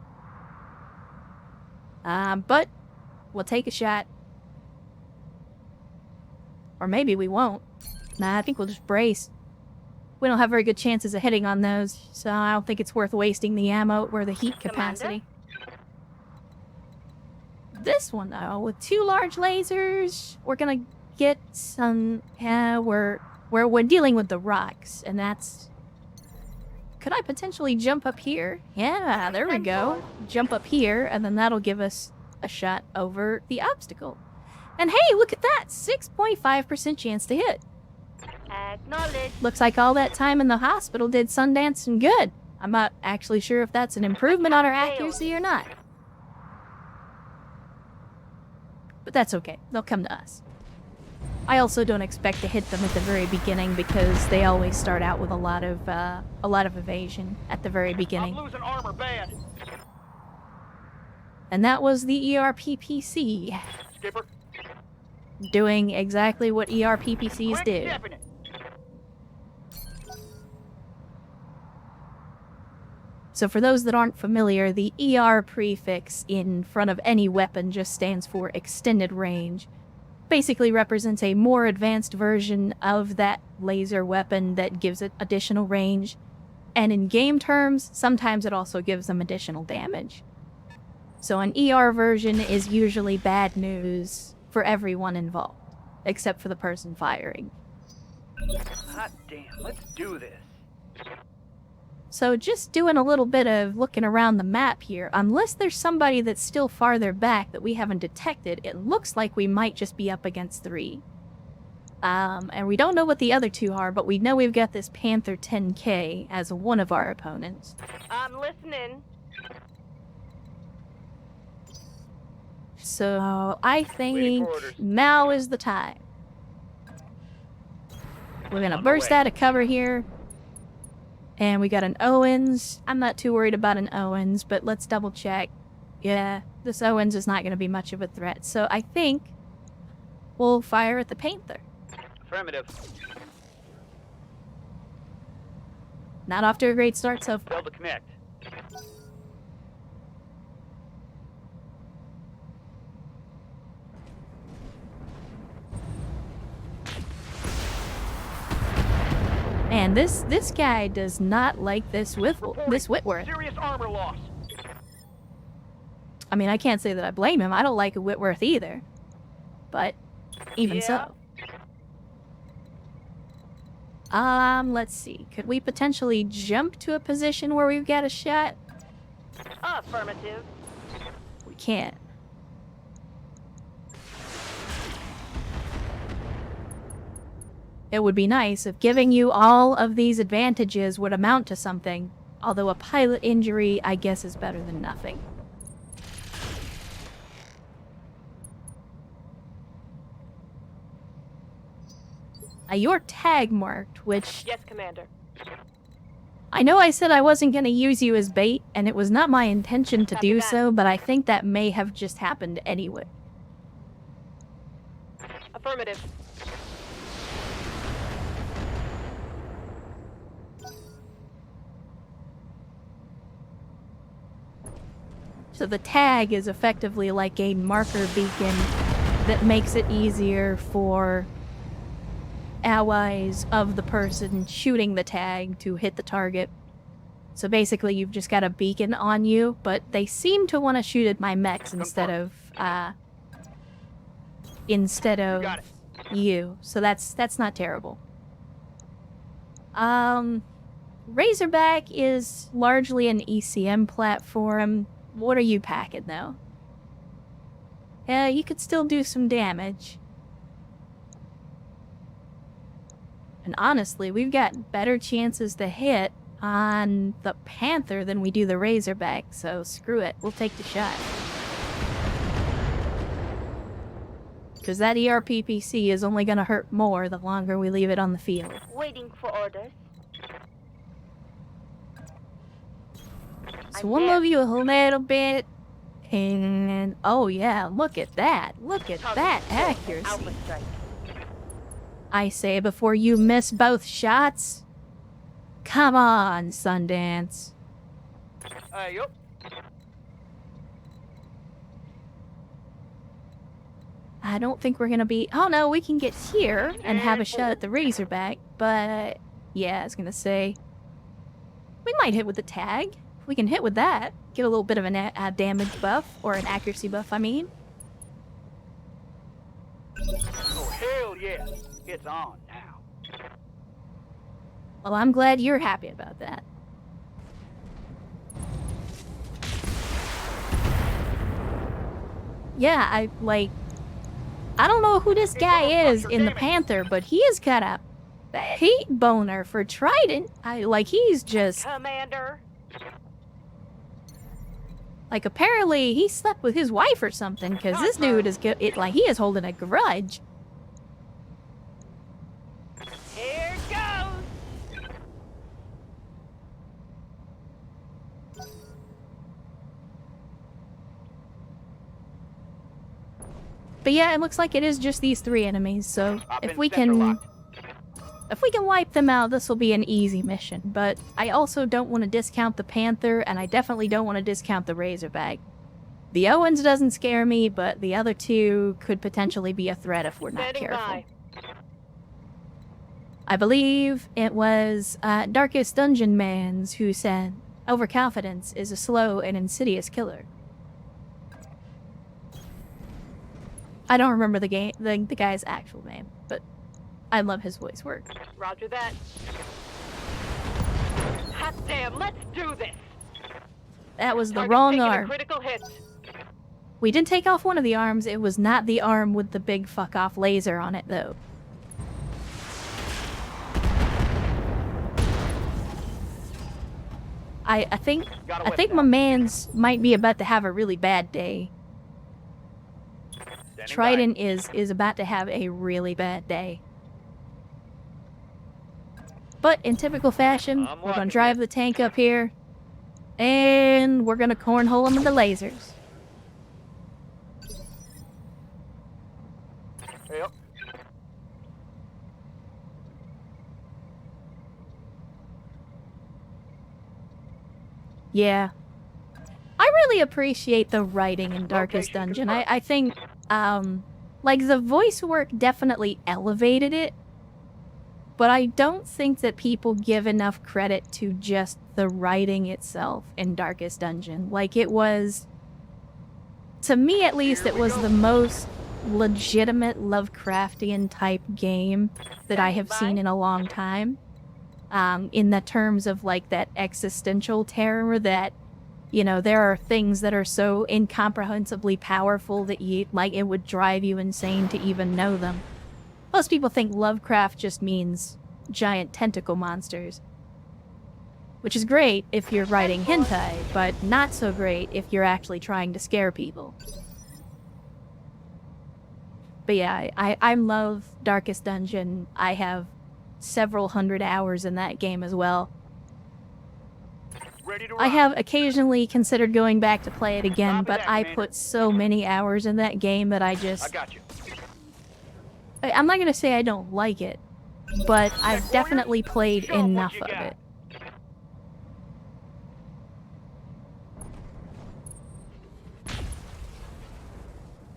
But we'll take a shot. Or maybe we won't. Nah, I think we'll just brace. We don't have very good chances of hitting on those, so I don't think it's worth wasting the ammo or the heat capacity. This one, though, with 2 large lasers, we're gonna get some... we're dealing with the rocks, and that's... Could I potentially jump up here? Yeah, there we go. Jump up here, and then that'll give us a shot over the obstacle. And hey, look at that! 6.5% chance to hit. Acknowledge. Looks like all that time in the hospital did Sundance some good. I'm not actually sure if that's an improvement on our accuracy or not. But that's okay. They'll come to us. I also don't expect to hit them at the very beginning because they always start out with a lot of evasion at the very beginning. I'm losing armor bad. And that was the ERPPC. Skipper. Doing exactly what ERPPCs Quick do. stepping it. So for those that aren't familiar, the ER prefix in front of any weapon just stands for extended range. Basically represents a more advanced version of that laser weapon that gives it additional range. And in game terms, sometimes it also gives them additional damage. So an ER version is usually bad news for everyone involved, except for the person firing. Hot damn, let's do this. So just doing a little bit of looking around the map here, unless there's somebody that's still farther back that we haven't detected, it looks like we might just be up against 3. And we don't know what the other 2 are, but we know we've got this Panther 10K as one of our opponents. I'm listening. So I think now is the time. We're gonna burst out of cover here. And we got an Owens. I'm not too worried about an Owens, but let's double check. Yeah, this Owens is not going to be much of a threat. So I think we'll fire at the Panther. Affirmative. Not off to a great start so far. Failed to connect. Man, this guy does not like this Whitworth. Serious armor loss. I mean, I can't say that I blame him. I don't like a Whitworth either. But even so. Let's see. Could we potentially jump to a position where we've got a shot? Affirmative. We can't. It would be nice if giving you all of these advantages would amount to something, although a pilot injury, I guess, is better than nothing. You're tag marked, which... Yes, Commander. I know I said I wasn't going to use you as bait, and it was not my intention to do so, but I think that may have just happened anyway. Affirmative. So the tag is effectively like a marker beacon that makes it easier for allies of the person shooting the tag to hit the target. So basically you've just got a beacon on you, but they seem to want to shoot at my mechs instead of you. So that's not terrible. Razorback is largely an ECM platform. What are you packing, though? Yeah, you could still do some damage. And honestly, we've got better chances to hit on the Panther than we do the Razorback, so screw it. We'll take the shot. Because that ERPPC is only going to hurt more the longer we leave it on the field. Waiting for orders. So we'll move you a little bit, and oh yeah, look at that. Look at that accuracy. I say before you miss both shots. Come on, Sundance. Yup. I don't think we're gonna be... Oh no, we can get here and have a shot at the Razorback, but... Yeah, I was gonna say... We might hit with the tag. If we can hit with that, get a little bit of a damage buff, or an accuracy buff, I mean. Oh, hell yeah. It's on now. Well, I'm glad you're happy about that. Yeah, I don't know who this guy is in the Panther, but he has got a hate boner for Trident. He's just... Commander. Like, apparently he slept with his wife or something, because this dude is... he is holding a grudge. Here goes. But yeah, it looks like it is just these 3 enemies, so if we can wipe them out, this will be an easy mission. But I also don't want to discount the Panther, and I definitely don't want to discount the Razorback. The Owens doesn't scare me, but the other 2 could potentially be a threat if we're not Standing careful. by. I believe it was Darkest Dungeon Mans who said, "Overconfidence is a slow and insidious killer." I don't remember the guy's actual name, but I love his voice work. Roger that. Hot damn, let's do this. That was the Target's wrong taking a arm. critical hit. We did take off one of the arms. It was not the arm with the big fuck-off laser on it, though. I think my man's might be about to have a really bad day. Trident is about to have a really bad day. But in typical fashion, we're gonna drive the tank up here, and we're gonna cornhole him with the lasers. Yep. Yeah. I really appreciate the writing in Darkest Dungeon. I think, the voice work definitely elevated it, but I don't think that people give enough credit to just the writing itself in Darkest Dungeon. It was, to me at least, it was the most legitimate Lovecraftian type game that I have seen in a long time. In the terms of, that existential terror that, there are things that are so incomprehensibly powerful that it would drive you insane to even know them. Most people think Lovecraft just means giant tentacle monsters. Which is great if you're writing hentai, but not so great if you're actually trying to scare people. But yeah, I love Darkest Dungeon. I have several hundred hours in that game as well. I have occasionally considered going back to play it again, but I put so many hours in that game that I got you. I'm not gonna say I don't like it, but I've definitely played enough of it.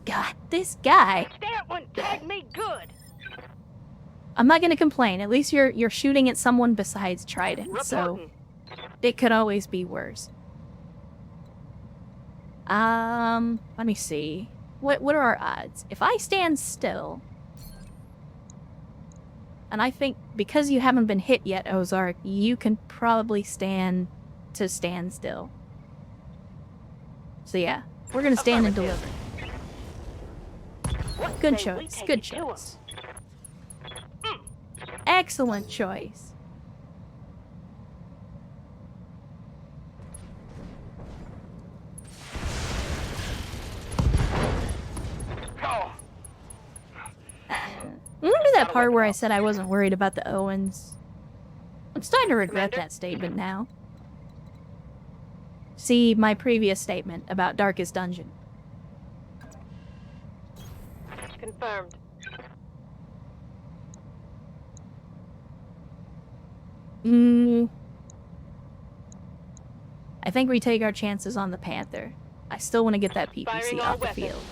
God, this guy. That one tagged me good. I'm not gonna complain. At least you're shooting at someone besides Trident, so Reporting. it could always be worse. Let me see. What are our odds? If I stand still, and I think because you haven't been hit yet, Ozark, you can probably stand still. So yeah, we're gonna stand and deliver. Good choice. Good choice. Excellent choice. Oh. Remember that part where I said I wasn't worried about the Owens? I'm starting to regret that statement now. See my previous statement about Darkest Dungeon. Confirmed. I think we take our chances on the Panther. I still want to get that Firing PPC all off the weapons. field.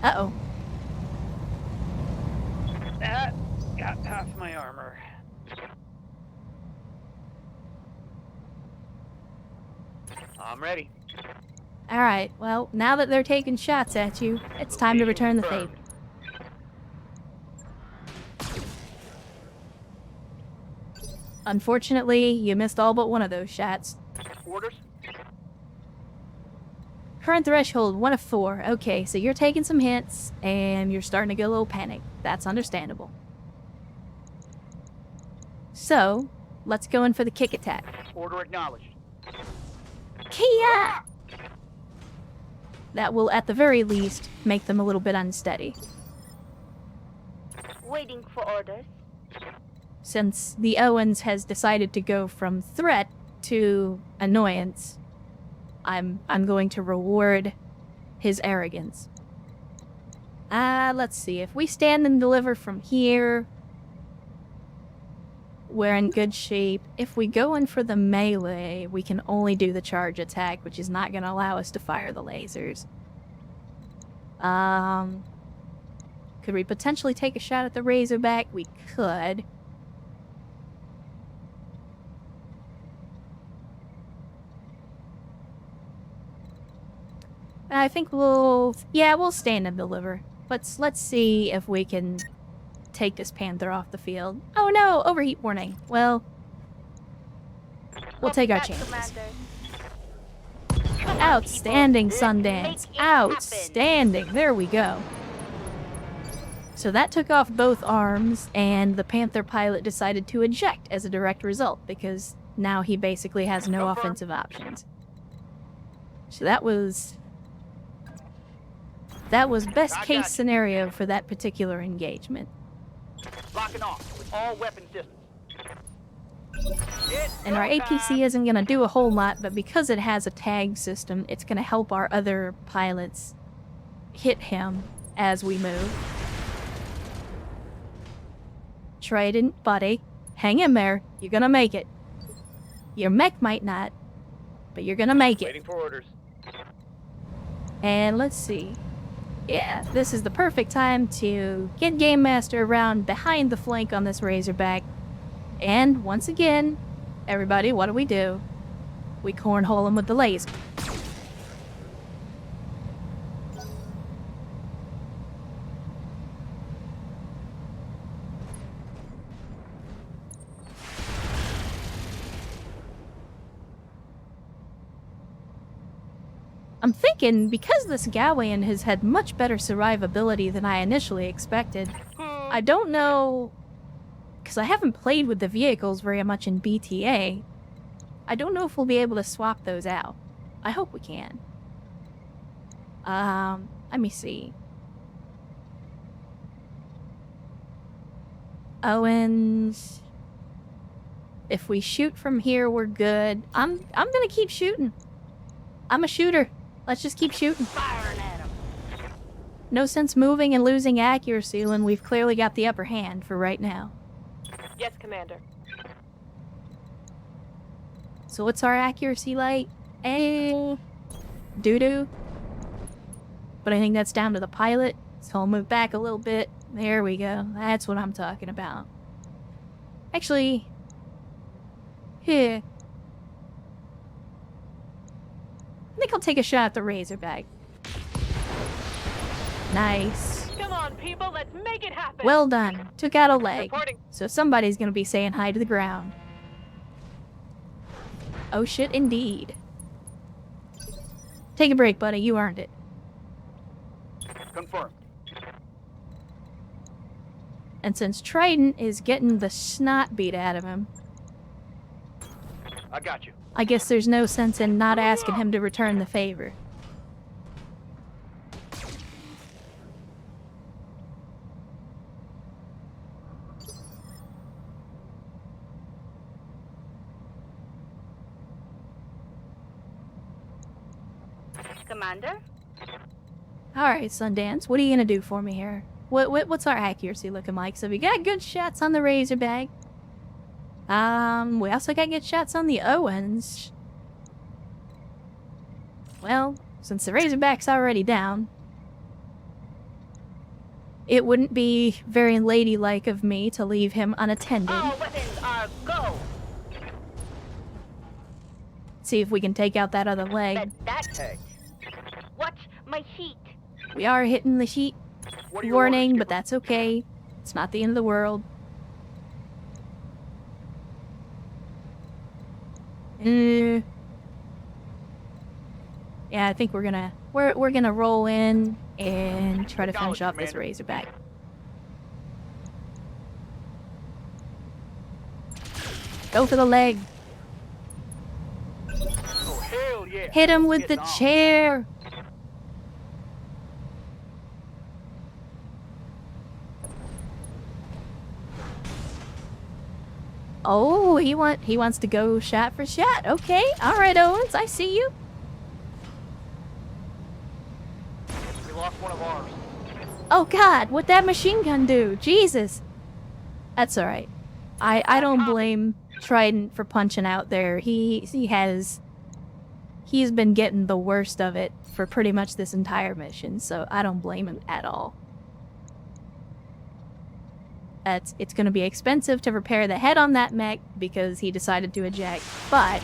Uh-oh. That got past my armor. I'm ready. Alright, well, now that they're taking shots at you, it's time to return the favor. Unfortunately, you missed all but one of those shots. Orders? Current threshold, 1 of 4. Okay, so you're taking some hits, and you're starting to get a little panicked. That's understandable. So, let's go in for the kick attack. Order acknowledged. Kia! That will, at the very least, make them a little bit unsteady. Waiting for orders. Since the Owens has decided to go from threat to annoyance, I'm going to reward his arrogance. Let's see. If we stand and deliver from here, we're in good shape. If we go in for the melee, we can only do the charge attack, which is not going to allow us to fire the lasers. Could we potentially take a shot at the Razorback? We could. I think we'll stand and deliver. Let's see if we can take this Panther off the field. Oh no, overheat warning. Well, we'll take our Copy that, chances. Commander. Come on, Outstanding, people. Let's Sundance. make it Outstanding. There we go. So that took off both arms, and the Panther pilot decided to eject as a direct result, because now he basically has no offensive options. So that was best case scenario for that particular engagement. Locking off with all weapon systems. And our APC isn't going to do a whole lot, but because it has a tag system, it's going to help our other pilots hit him as we move. Trident, buddy. Hang in there. You're going to make it. Your mech might not, but you're going to make it. Waiting for orders. And let's see. Yeah, this is the perfect time to get Game Master around behind the flank on this Razorback. And once again, everybody, what do? We cornhole him with the laser. I'm thinking, because this Gawain has had much better survivability than I initially expected, I don't know, because I haven't played with the vehicles very much in BTA, I don't know if we'll be able to swap those out. I hope we can. Let me see. Owens. If we shoot from here, we're good. I'm gonna keep shooting. I'm a shooter. Let's just keep shooting. Firing at him. No sense moving and losing accuracy when we've clearly got the upper hand for right now. Yes, Commander. So what's our accuracy like? Doo-doo. But I think that's down to the pilot. So I'll move back a little bit. There we go. That's what I'm talking about. Actually, here. I think I'll take a shot at the Razorback. Nice. Come on, people, let's make it happen. Well done. Took out a leg. Reporting. So somebody's gonna be saying hi to the ground. Oh shit, indeed. Take a break, buddy. You earned it. Confirmed. And since Trident is getting the snot beat out of him, I got you. I guess there's no sense in not asking him to return the favor. Commander. Alright, Sundance, what are you gonna do for me here? What's our accuracy looking like? So we got good shots on the Razorback. We also got good shots on the Owens. Well, since the Razorback's already down, it wouldn't be very ladylike of me to leave him unattended. All weapons are go. See if we can take out that other leg. That hurt. Watch my heat. We are hitting the sheet. What are your Warning, orders, but that's okay. It's not the end of the world. Yeah, I think we're gonna roll in and try to finish off this Razorback. Go for the leg. Skipper? Oh, hell yeah. Hit him with the It's on. chair. Oh, he wants to go shot for shot. Okay, all right, Owens, I see you. We lost one of ours. Oh God, what'd that machine gun do? Jesus. That's all right. I don't blame Trident for punching out there. He's been getting the worst of it for pretty much this entire mission, so I don't blame him at all. It's going to be expensive to repair the head on that mech because he decided to eject, but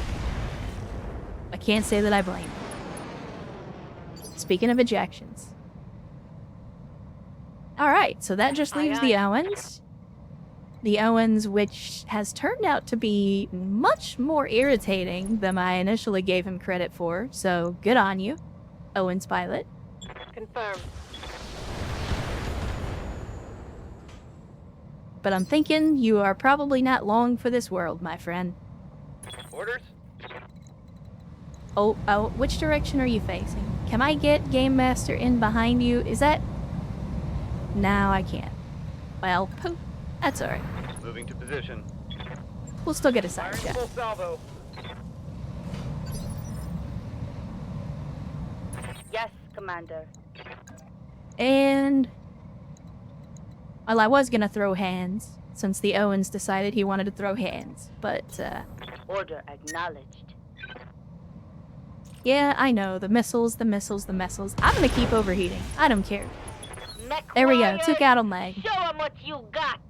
I can't say that I blame him. Speaking of ejections. Alright, so that just leaves the Owens. The Owens, which has turned out to be much more irritating than I initially gave him credit for, so good on you, Owens pilot. Confirmed. But I'm thinking you are probably not long for this world, my friend. Orders? Oh, which direction are you facing? Can I get Game Master in behind you? Is that... No, I can't. Well, poof. That's alright. Moving to position. We'll still get a side Firing shot. full salvo. Yes, Commander. And... Well, I was gonna throw hands, since the Owens decided he wanted to throw hands, but, Order acknowledged. yeah, I know, the missiles. I'm gonna keep overheating. I don't care. Mech There we go, warriors, took out a leg. Show 'em what you got.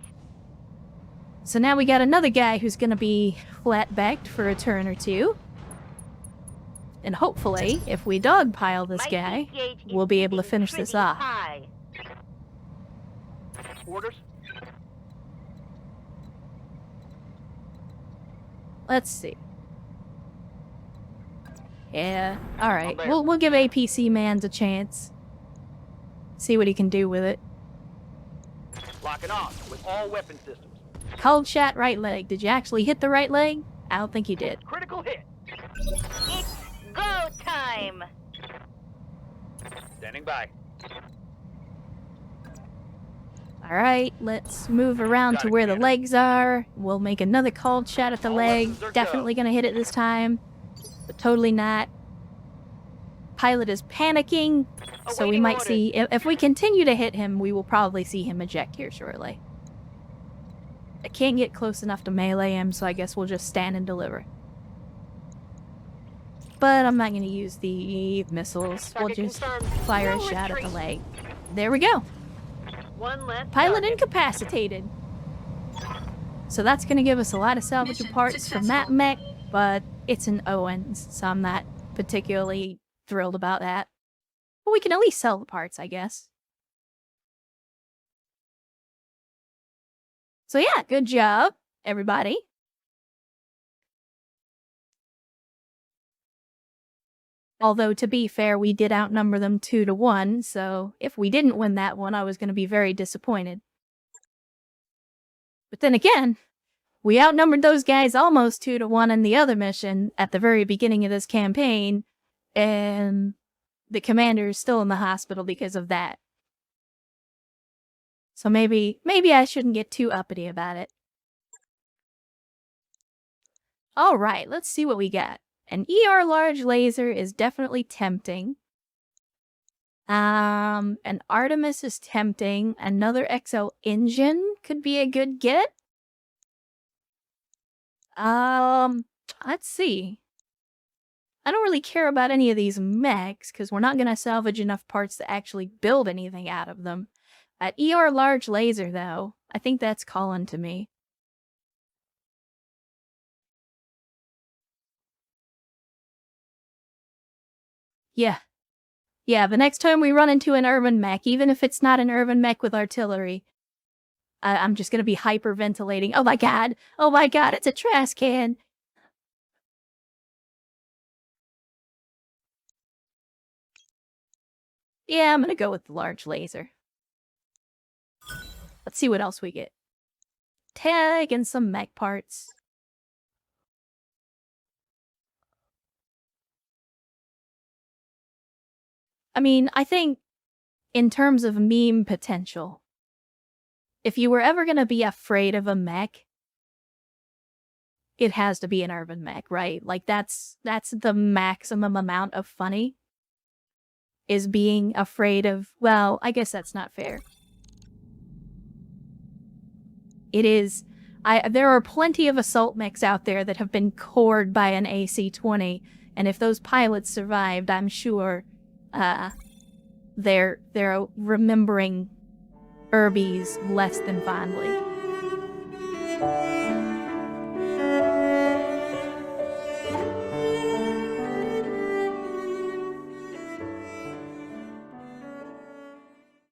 So now we got another guy who's gonna be flat-backed for a turn or two. And hopefully, if we dogpile this My guy, heat gauge is we'll be able to getting finish this pretty off. high. Orders? Let's see. Yeah, alright. there. We'll give APC Mans a chance. See what he can do with it. Locking on with all weapon systems. Cold shot right leg. Did you actually hit the right leg? I don't think you did. Critical hit. It's go time. Standing by. Alright, let's move around Got to it, where the Commander. legs are. We'll make another cold shot at the All leg. weapons are Definitely gonna hit it this time. But totally not. Pilot is panicking, so we Awaiting might orders. see... If we continue to hit him, we will probably see him eject here shortly. I can't get close enough to melee him, so I guess we'll just stand and deliver. But I'm not gonna use the missiles. We'll Target just confirmed. fire a No shot at the retreat. leg. There we go. One less Pilot target. incapacitated. So that's going to give us a lot of salvageable parts from that mech, but it's an Owens, so I'm not particularly thrilled about that. But we can at least sell the parts, I guess. So yeah, good job, everybody. Although, to be fair, we did outnumber them 2-1, so if we didn't win that one, I was going to be very disappointed. But then again, we outnumbered those guys almost 2-1 in the other mission at the very beginning of this campaign, and the commander is still in the hospital because of that. So maybe I shouldn't get too uppity about it. Alright, let's see what we got. An ER large laser is definitely tempting. An Artemis is tempting. Another XL engine could be a good get. Let's see. I don't really care about any of these mechs, because we're not going to salvage enough parts to actually build anything out of them. At ER Large Laser, though, I think that's calling to me. Yeah. Yeah, the next time we run into an urban mech, even if it's not an urban mech with artillery, I'm just gonna be hyperventilating. Oh my god! Oh my god, it's a trash can! Yeah, I'm gonna go with the large laser. Let's see what else we get. Tag and some mech parts. I mean, I think in terms of meme potential, if you were ever gonna be afraid of a mech, it has to be an urban mech, right? Like that's the maximum amount of funny. Is being afraid of, well, I guess that's not fair. It is. There are plenty of assault mechs out there that have been cored by an AC-20, and if those pilots survived, I'm sure they're remembering Irby's less than fondly.